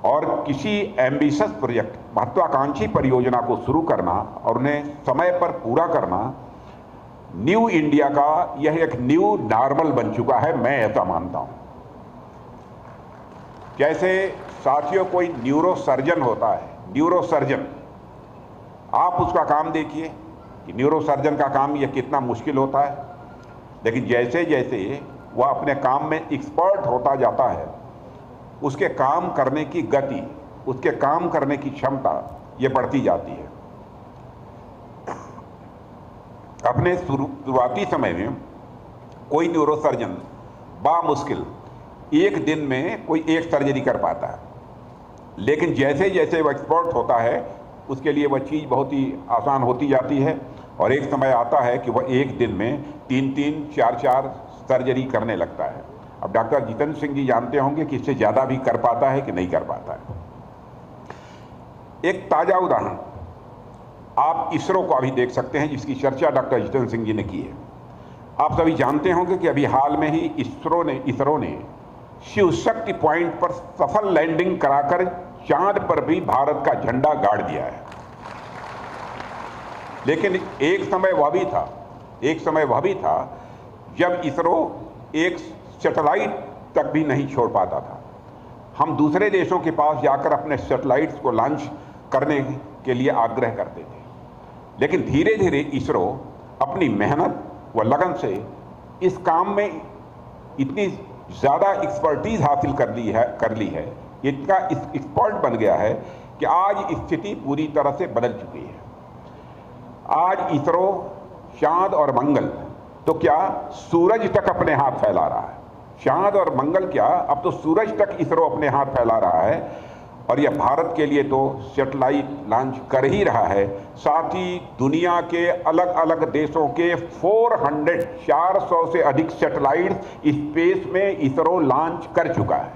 और किसी एम्बिशियस प्रोजेक्ट, महत्वाकांक्षी परियोजना को शुरू करना और उन्हें समय पर पूरा करना न्यू इंडिया का यह एक न्यू नॉर्मल बन चुका है। मैं ऐसा मानता हूं। जैसे साथियों, कोई न्यूरोसर्जन होता है, न्यूरोसर्जन, आप उसका काम देखिए कि न्यूरोसर्जन का काम यह कितना मुश्किल होता है, लेकिन जैसे जैसे वह अपने काम में एक्सपर्ट होता जाता है, उसके काम करने की गति, उसके काम करने की क्षमता ये बढ़ती जाती है। अपने शुरुआती समय में कोई न्यूरोसर्जन बामुश्किल एक दिन में कोई एक सर्जरी कर पाता है, लेकिन जैसे जैसे वह एक्सपर्ट होता है उसके लिए वह चीज़ बहुत ही आसान होती जाती है और एक समय आता है कि वह एक दिन में 3-3, 4-4 सर्जरी करने लगता है। अब डॉक्टर जितेंद्र सिंह जी जानते होंगे कि इससे ज़्यादा भी कर पाता है कि नहीं कर पाता है। एक ताज़ा उदाहरण आप इसरो को अभी देख सकते हैं, जिसकी चर्चा डॉक्टर जितेंद्र सिंह जी ने की है। आप सभी जानते होंगे कि अभी हाल में ही इसरो ने शिव शक्ति पॉइंट पर सफल लैंडिंग कराकर चांद पर भी भारत का झंडा गाड़ दिया है। लेकिन एक समय वह भी था जब इसरो एक सैटेलाइट तक भी नहीं छोड़ पाता था। हम दूसरे देशों के पास जाकर अपने सैटेलाइट्स को लॉन्च करने के लिए आग्रह करते थे, लेकिन धीरे धीरे इसरो अपनी मेहनत व लगन से इस काम में इतनी ज़्यादा एक्सपर्टीज हासिल कर ली है, इतना एक्सपर्ट बन गया है कि आज स्थिति पूरी तरह से बदल चुकी है। आज इसरो चांद और मंगल तो क्या सूरज तक अपने हाथ फैला रहा है। चांद और मंगल क्या, अब तो सूरज तक इसरो अपने हाथ फैला रहा है और यह भारत के लिए तो सैटेलाइट लॉन्च कर ही रहा है, साथ ही दुनिया के अलग अलग देशों के 400 से अधिक सैटेलाइट स्पेस में इसरो लॉन्च कर चुका है।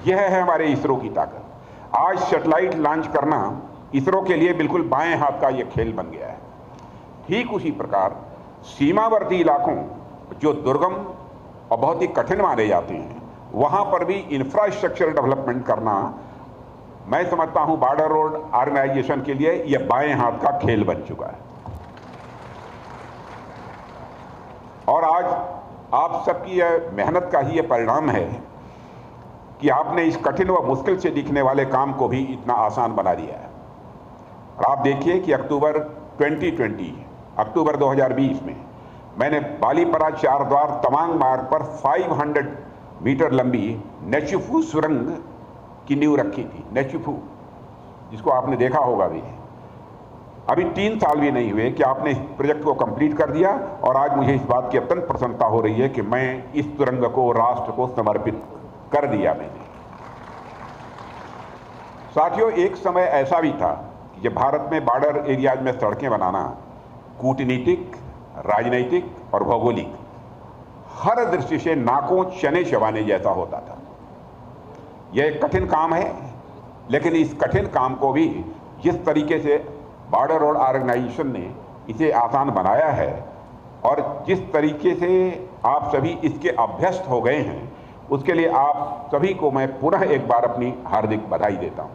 यह है हमारे इसरो की ताकत। आज सैटेलाइट लॉन्च करना इसरो के लिए बिल्कुल बाएं हाथ का यह खेल बन गया है। ठीक उसी प्रकार सीमावर्ती इलाकों जो दुर्गम और बहुत ही कठिन माने जाते हैं, वहां पर भी इंफ्रास्ट्रक्चर डेवलपमेंट करना, मैं समझता हूं बॉर्डर रोड ऑर्गेनाइजेशन के लिए यह बाएं हाथ का खेल बन चुका है। और आज आप सबकी यह मेहनत का ही यह परिणाम है कि आपने इस कठिन व मुश्किल से दिखने वाले काम को भी इतना आसान बना दिया है। और आप देखिए कि अक्टूबर 2020 में मैंने बालीपरा चार द्वार तवांग मार्ग पर 500 मीटर लंबी नेचुफू सुरंग की नींव रखी थी। नेचुफू, जिसको आपने देखा होगा भी, अभी 3 साल भी नहीं हुए कि आपने इस प्रोजेक्ट को कंप्लीट कर दिया, और आज मुझे इस बात की अत्यंत प्रसन्नता हो रही है कि मैं इस सुरंग को राष्ट्र को समर्पित कर दिया मैंने। साथियों, एक समय ऐसा भी था कि जब भारत में बॉर्डर एरियाज में सड़कें बनाना कूटनीतिक, राजनीतिक और भौगोलिक हर दृष्टि से नाकों चने चबाने जैसा होता था। यह एक कठिन काम है, लेकिन इस कठिन काम को भी जिस तरीके से बॉर्डर रोड ऑर्गेनाइजेशन ने इसे आसान बनाया है और जिस तरीके से आप सभी इसके अभ्यस्त हो गए हैं, उसके लिए आप सभी को मैं पुनः एक बार अपनी हार्दिक बधाई देता हूं।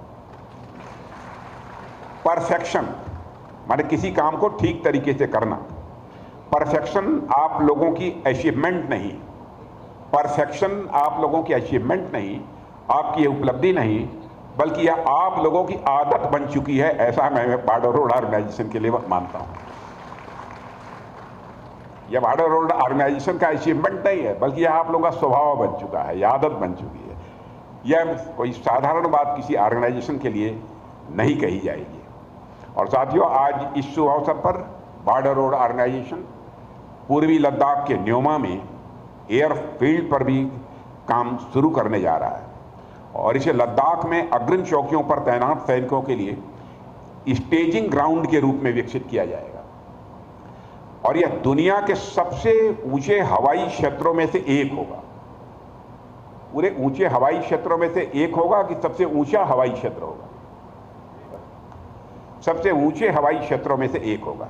परफेक्शन माने किसी काम को ठीक तरीके से करना। परफेक्शन आप लोगों की अचीवमेंट नहीं, परफेक्शन आप लोगों की अचीवमेंट नहीं, आपकी उपलब्धि नहीं, बल्कि यह आप लोगों की आदत बन चुकी है, ऐसा मैं बॉर्डर रोड ऑर्गेनाइजेशन के लिए मानता हूं। यह बॉर्डर रोड ऑर्गेनाइजेशन का अचीवमेंट नहीं है, बल्कि यह आप लोगों का स्वभाव बन चुका है, यह आदत बन चुकी है। यह कोई साधारण बात किसी ऑर्गेनाइजेशन के लिए नहीं कही जाएगी। और साथियों, आज इस शुभ अवसर पर बॉर्डर रोड ऑर्गेनाइजेशन पूर्वी लद्दाख के न्योमा में एयरफील्ड पर भी काम शुरू करने जा रहा है, और इसे लद्दाख में अग्रिम चौकियों पर तैनात सैनिकों के लिए स्टेजिंग ग्राउंड के रूप में विकसित किया जाएगा। और यह दुनिया के सबसे ऊंचे हवाई क्षेत्रों में से एक होगा। पूरे ऊंचे हवाई क्षेत्रों में से एक होगा कि सबसे ऊंचा हवाई क्षेत्र होगा? सबसे ऊंचे हवाई क्षेत्रों में से एक होगा,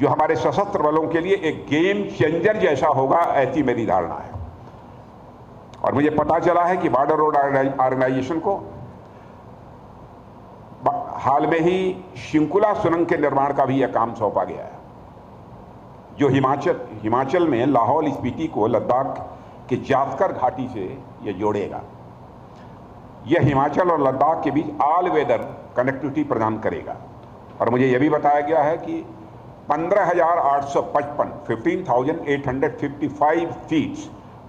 जो हमारे सशस्त्र बलों के लिए एक गेम चेंजर जैसा होगा, ऐसी मेरी धारणा है। और मुझे पता चला है कि बॉर्डर रोड ऑर्गेनाइजेशन को हाल में ही शिंकुला सुरंग के निर्माण का भी यह काम सौंपा गया है, जो हिमाचल में लाहौल स्पीति को लद्दाख के जास्कर घाटी से यह जोड़ेगा। यह हिमाचल और लद्दाख के बीच ऑल वेदर कनेक्टिविटी प्रदान करेगा। और मुझे यह भी बताया गया है कि 15,855 फीट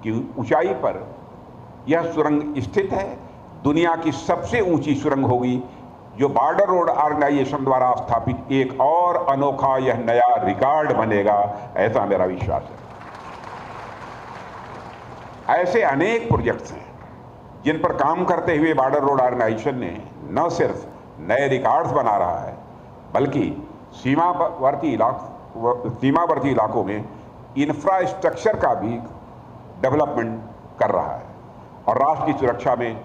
की ऊंचाई पर यह सुरंग स्थित है। दुनिया की सबसे ऊंची सुरंग होगी, जो बॉर्डर रोड ऑर्गेनाइजेशन द्वारा स्थापित एक और अनोखा यह नया रिकॉर्ड बनेगा, ऐसा मेरा विश्वास है। ऐसे अनेक प्रोजेक्ट्स हैं जिन पर काम करते हुए बॉर्डर रोड ऑर्गेनाइजेशन ने न सिर्फ नए रिकॉर्ड्स बना रहा है, बल्कि सीमावर्ती इलाकों में इंफ्रास्ट्रक्चर का भी डेवलपमेंट कर रहा है और राष्ट्र की सुरक्षा में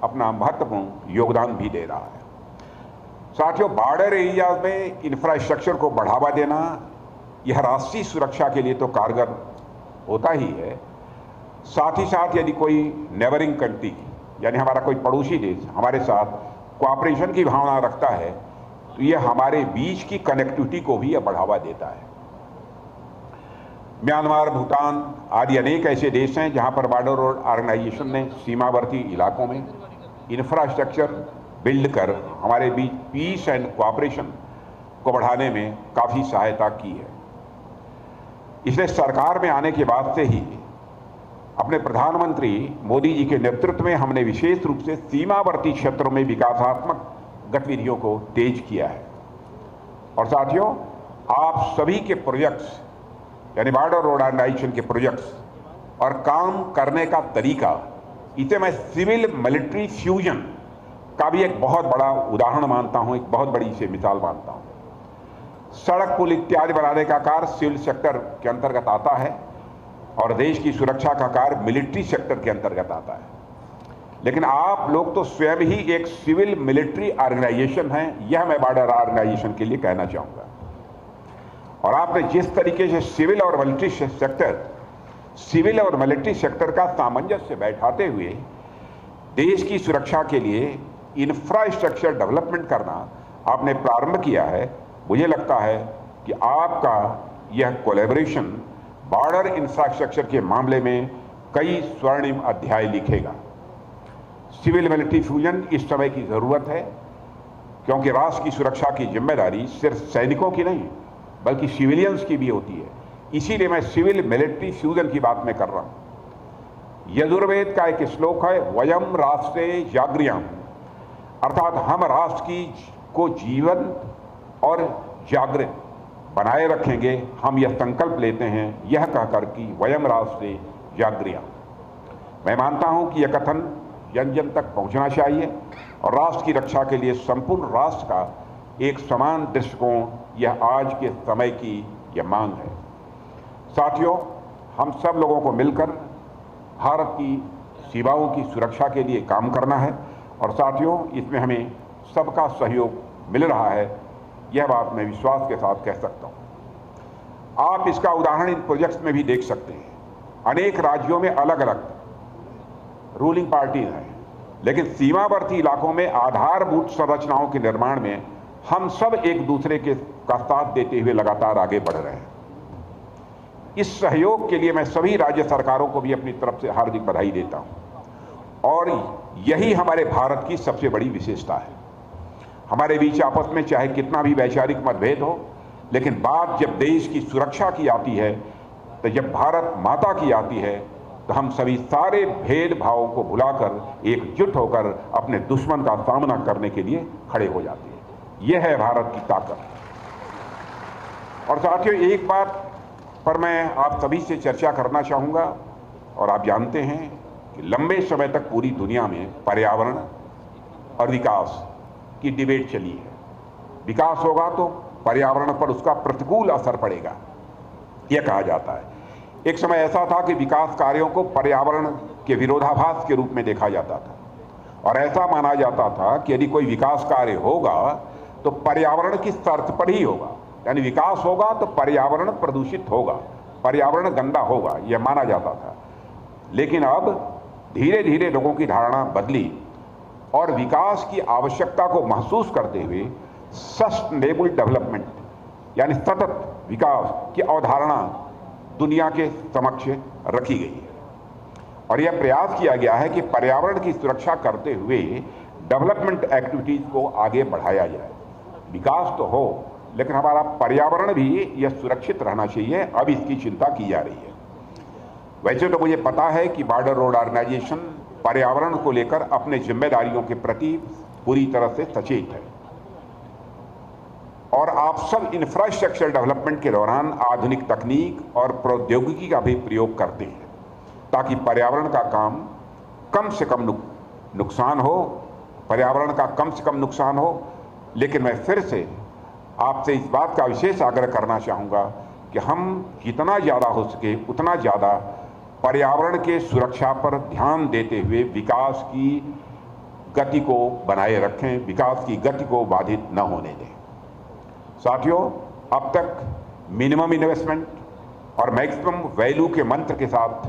अपना महत्वपूर्ण योगदान भी दे रहा है। साथियों, बॉर्डर एरिया में इंफ्रास्ट्रक्चर को बढ़ावा देना यह राष्ट्रीय सुरक्षा के लिए तो कारगर होता ही है, साथ ही साथ यदि कोई नेबरिंग कंट्री यानी हमारा कोई पड़ोसी देश हमारे साथ कोऑपरेशन की भावना रखता है, तो यह हमारे बीच की कनेक्टिविटी को भी यह बढ़ावा देता है। म्यांमार, भूटान आदि अनेक ऐसे देश हैं जहां पर बॉर्डर रोड ऑर्गेनाइजेशन ने सीमावर्ती इलाकों में इंफ्रास्ट्रक्चर बिल्ड कर हमारे बीच पीस एंड कोऑपरेशन को बढ़ाने में काफ़ी सहायता की है। इसलिए सरकार में आने के बाद से ही अपने प्रधानमंत्री मोदी जी के नेतृत्व में हमने विशेष रूप से सीमावर्ती क्षेत्रों में विकासात्मक गतिविधियों को तेज किया है। और साथियों, आप सभी के प्रोजेक्ट्स यानी बॉर्डर रोड ऑर्गेनाइजेशन के प्रोजेक्ट्स और काम करने का तरीका, इसे मैं सिविल मिलिट्री फ्यूजन का भी एक बहुत बड़ा उदाहरण मानता हूं, एक बहुत बड़ी इसे मिसाल मानता हूं। सड़क, पुल इत्यादि बनाने का कार्य सिविल सेक्टर के अंतर्गत आता है और देश की सुरक्षा का कार्य मिलिट्री सेक्टर के अंतर्गत आता है। लेकिन आप लोग तो स्वयं ही एक सिविल मिलिट्री ऑर्गेनाइजेशन हैं, यह मैं बॉर्डर ऑर्गेनाइजेशन के लिए कहना चाहूँगा। और आपने जिस तरीके से सिविल और मिलिट्री सेक्टर का सामंजस्य बैठाते हुए देश की सुरक्षा के लिए इंफ्रास्ट्रक्चर डेवलपमेंट करना आपने प्रारंभ किया है, मुझे लगता है कि आपका यह कोलैबोरेशन बॉर्डर इंफ्रास्ट्रक्चर के मामले में कई स्वर्णिम अध्याय लिखेगा। सिविल मिलिट्री फ्यूजन इस समय की ज़रूरत है, क्योंकि राष्ट्र की सुरक्षा की जिम्मेदारी सिर्फ सैनिकों की नहीं बल्कि सिविलियंस की भी होती है। इसीलिए मैं सिविल मिलिट्री फ्यूजन की बात मैं कर रहा हूँ। यजुर्वेद का एक श्लोक है, वयम राष्ट्रे जागृयाम, अर्थात हम राष्ट्र को जीवन और जागृत बनाए रखेंगे। हम यह संकल्प लेते हैं यह कहकर कि वयम राष्ट्रे जागृया। मैं मानता हूं कि यह कथन जन जन तक पहुंचना चाहिए और राष्ट्र की रक्षा के लिए संपूर्ण राष्ट्र का एक समान दृष्टिकोण यह आज के समय की यह मांग है। साथियों, हम सब लोगों को मिलकर भारत की सीमाओं की सुरक्षा के लिए काम करना है और साथियों, इसमें हमें सबका सहयोग मिल रहा है, यह बात मैं विश्वास के साथ कह सकता हूं। आप इसका उदाहरण इन प्रोजेक्ट्स में भी देख सकते हैं। अनेक राज्यों में अलग अलग रूलिंग पार्टीज हैं, लेकिन सीमावर्ती इलाकों में आधारभूत संरचनाओं के निर्माण में हम सब एक दूसरे का साथ देते हुए लगातार आगे बढ़ रहे हैं। इस सहयोग के लिए मैं सभी राज्य सरकारों को भी अपनी तरफ से हार्दिक बधाई देता हूं और यही हमारे भारत की सबसे बड़ी विशेषता है। हमारे बीच आपस में चाहे कितना भी वैचारिक मतभेद हो, लेकिन बात जब देश की सुरक्षा की आती है, तो जब भारत माता की आती है, तो हम सभी सारे भेदभावों को भुलाकर एकजुट होकर अपने दुश्मन का सामना करने के लिए खड़े हो जाते हैं। यह है भारत की ताकत। और साथियों, एक बात पर मैं आप सभी से चर्चा करना चाहूँगा, और आप जानते हैं कि लंबे समय तक पूरी दुनिया में पर्यावरण और विकास की डिबेट चली है। विकास होगा तो पर्यावरण पर उसका प्रतिकूल असर पड़ेगा, यह कहा जाता है। एक समय ऐसा था कि विकास कार्यों को पर्यावरण के विरोधाभास के रूप में देखा जाता था और ऐसा माना जाता था कि यदि कोई विकास कार्य होगा तो पर्यावरण की शर्त पर ही होगा, यानी विकास होगा तो पर्यावरण प्रदूषित होगा, पर्यावरण गंदा होगा, यह माना जाता था। लेकिन अब धीरे धीरे लोगों की धारणा बदली और विकास की आवश्यकता को महसूस करते हुए सस्टेनेबल डेवलपमेंट यानी सतत विकास की अवधारणा दुनिया के समक्ष रखी गई है और यह प्रयास किया गया है कि पर्यावरण की सुरक्षा करते हुए डेवलपमेंट एक्टिविटीज को आगे बढ़ाया जाए। विकास तो हो, लेकिन हमारा पर्यावरण भी यह सुरक्षित रहना चाहिए। अब इसकी चिंता की जा रही है। वैसे तो मुझे पता है कि बॉर्डर रोड ऑर्गेनाइजेशन पर्यावरण को लेकर अपने जिम्मेदारियों के प्रति पूरी तरह से सचेत है और आप सब इंफ्रास्ट्रक्चर डेवलपमेंट के दौरान आधुनिक तकनीक और प्रौद्योगिकी का भी प्रयोग करते हैं ताकि पर्यावरण का काम कम से कम नुकसान हो, पर्यावरण का कम से कम नुकसान हो। लेकिन मैं फिर से आपसे इस बात का विशेष आग्रह करना चाहूँगा कि हम जितना ज़्यादा हो सके उतना ज़्यादा पर्यावरण के सुरक्षा पर ध्यान देते हुए विकास की गति को बनाए रखें, विकास की गति को बाधित न होने दें। साथियों, अब तक मिनिमम इन्वेस्टमेंट और मैक्सिमम वैल्यू के मंत्र के साथ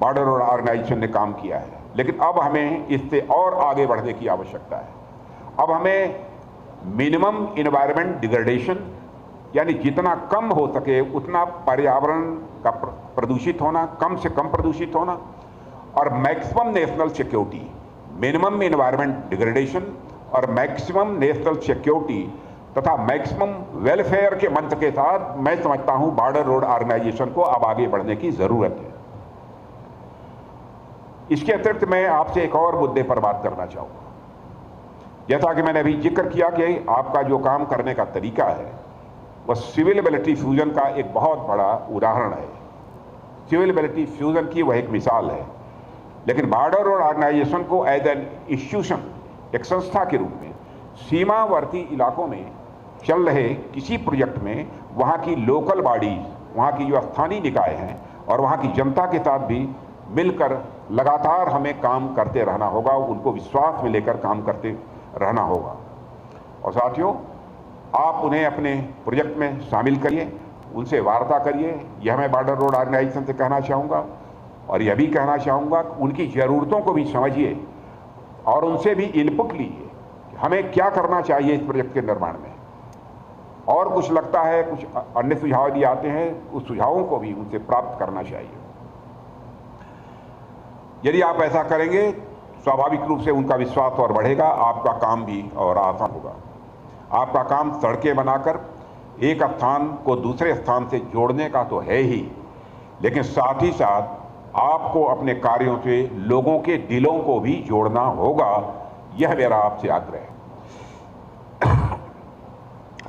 बॉर्डर रोड ऑर्गेनाइजेशन ने काम किया है, लेकिन अब हमें इससे और आगे बढ़ने की आवश्यकता है। अब हमें मिनिमम इन्वायरमेंट डिग्रेडेशन यानी जितना कम हो सके उतना पर्यावरण का प्रदूषित होना, कम से कम प्रदूषित होना, और maximum national security, minimum environment degradation और मैक्सिमम नेशनल सिक्योरिटी तथा मैक्सिमम वेलफेयर के मंत्र के साथ मैं समझता हूं बॉर्डर रोड ऑर्गेनाइजेशन को अब आगे बढ़ने की जरूरत है। इसके अतिरिक्त मैं आपसे एक और मुद्दे पर बात करना चाहूंगा। जैसा कि मैंने अभी जिक्र किया कि आपका जो काम करने का तरीका है वह सिविल मिलिट्री फ्यूजन का एक बहुत बड़ा उदाहरण है। सिविल मिलिट्री फ्यूजन की वह एक मिसाल है, लेकिन बॉर्डर रोड ऑर्गेनाइजेशन को एज एन इंस्टीट्यूशन, एक संस्था के रूप में सीमावर्ती इलाकों में चल रहे किसी प्रोजेक्ट में वहाँ की लोकल बॉडीज, वहाँ की जो स्थानीय निकाय हैं और वहाँ की जनता के साथ भी मिलकर लगातार हमें काम करते रहना होगा, उनको विश्वास में लेकर काम करते रहना होगा। और साथियों, आप उन्हें अपने प्रोजेक्ट में शामिल करिए, उनसे वार्ता करिए। यह मैं बॉर्डर रोड ऑर्गेनाइजेशन से कहना चाहूँगा और यह भी कहना चाहूँगा कि उनकी ज़रूरतों को भी समझिए और उनसे भी इनपुट लीजिए कि हमें क्या करना चाहिए इस प्रोजेक्ट के निर्माण में। और कुछ लगता है कुछ अन्य सुझाव भी आते हैं, उस सुझावों को भी उनसे प्राप्त करना चाहिए। यदि आप ऐसा करेंगे स्वाभाविक रूप से उनका विश्वास और बढ़ेगा, आपका काम भी और आसान होगा। आपका काम सड़कें बनाकर एक स्थान को दूसरे स्थान से जोड़ने का तो है ही, लेकिन साथ ही साथ आपको अपने कार्यों से लोगों के दिलों को भी जोड़ना होगा। यह मेरा आपसे आग्रह है।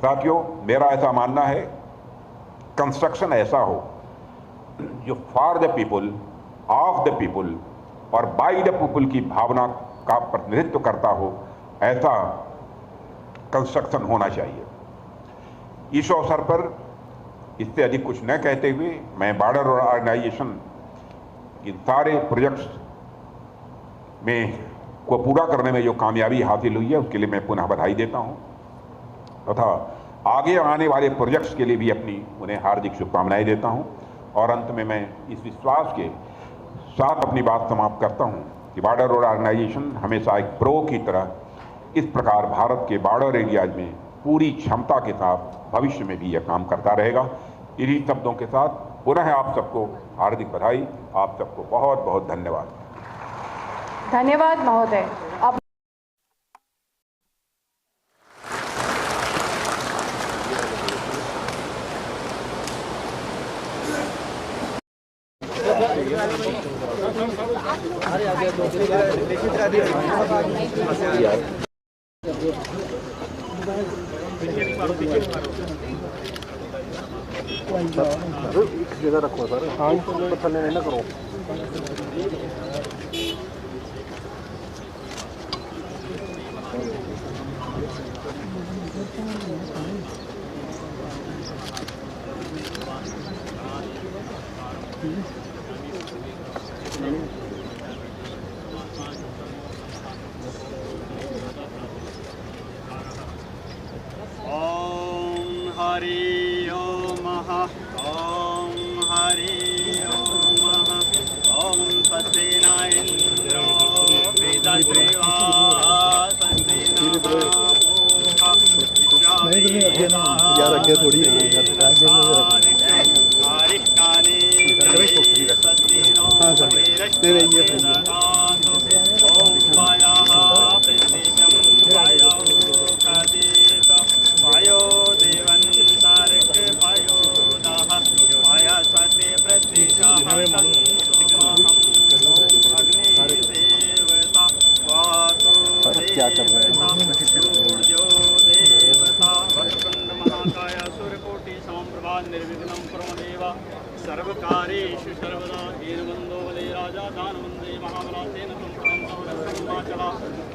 साथियों, मेरा ऐसा मानना है कंस्ट्रक्शन ऐसा हो जो for the people, of the people और बाय द पीपुल की भावना का प्रतिनिधित्व करता हो, ऐसा कंस्ट्रक्शन होना चाहिए। इस अवसर पर इससे अधिक कुछ न कहते हुए मैं बॉर्डर ऑर्गेनाइजेशन इन सारे प्रोजेक्ट्स में को पूरा करने में जो कामयाबी हासिल हुई है उसके लिए मैं पुनः बधाई देता हूं तथा आगे आने वाले प्रोजेक्ट्स के लिए भी उन्हें हार्दिक शुभकामनाएं देता हूं। और अंत में मैं इस विश्वास के साथ अपनी बात समाप्त करता हूं कि बॉर्डर रोड ऑर्गेनाइजेशन हमेशा एक प्रो की तरह इस प्रकार भारत के बॉर्डर एरियाज में पूरी क्षमता के साथ भविष्य में भी यह काम करता रहेगा। इन्हीं शब्दों के साथ पुनः आप सबको हार्दिक बधाई, आप सबको बहुत बहुत धन्यवाद। धन्यवाद महोदय। अब जगह रखो सर, हाँ थल्ले नहीं ना करो। हरि ओम ओम हरि ओम ओम स्वस्ति न इंद्रो वेददेवा स्वस्ति रखे थोड़ी भयो देवंतर्क भयो दाह माया स्वस्ति प्रतिशाहम अग्नि देवता वासु देवता सूर्यो देवता वक्रतुंड महाकाय सूर्यकोटि समप्रभा निर्विघ्नं प्रमदेव सर्वकारेषु सर्वदा हीनवन्दो वदे राजा दानवन्दे महाबला तेन संपूर्णचला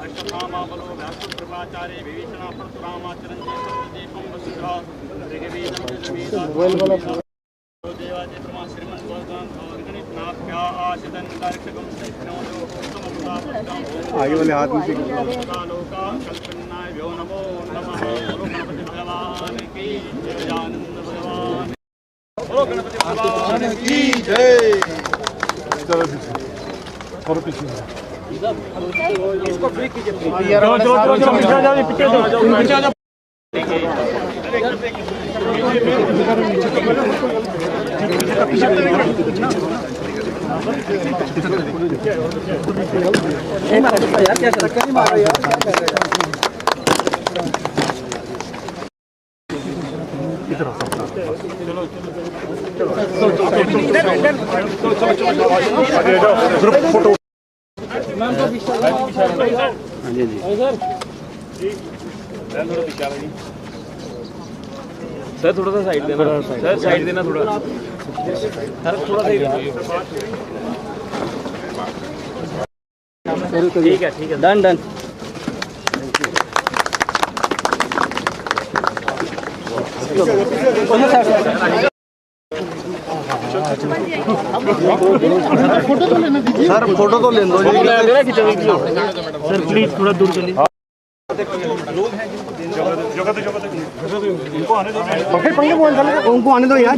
अष्टधामा बलो व्यासकृपाचार्य विभीषणा परशुरामाचरन्ते सर्वदेशं वसुधा ऋग्वेदं देवादि ब्रह्मा श्रीमन्वदन गणितनाभ्या आशितन दर्शकं सैन्यो समस्ता आगे वाले हाथ में से लोका कल्पनाय व्यो नमो नमः गणपति भगवान की जय आनंद भगवान गणपति भगवान की जय। और पीछे इसको ब्रेक कीजिए। यार क्या कर रहा है यार, क्या कर रहा है फोटो सर थोड़ा सा साइड देना सर, साइड देना थोड़ा सर, थोड़ा सा ठीक है डन डन। सर फोटो तो लेने दो सर प्लीज थोड़ा दूर चलिए। उनको आने दो यार,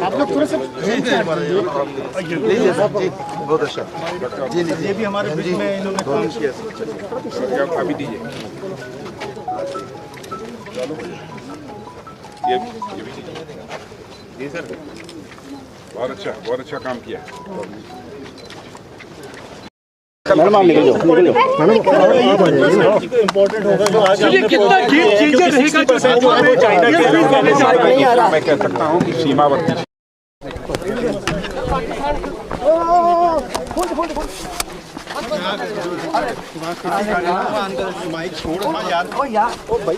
आप लोग थोड़ा सा बहुत अच्छा जी। ये भी हमारे बीच में इन्होंने काम किया, अभी दीजिए ये भी जी सर, बहुत अच्छा काम किया। इम्पोर्टेंट होगा जो आज कितना चीजें मैं कह सकता हूँ कि सीमावर्ती माइक छोड़ यार, ओ भाई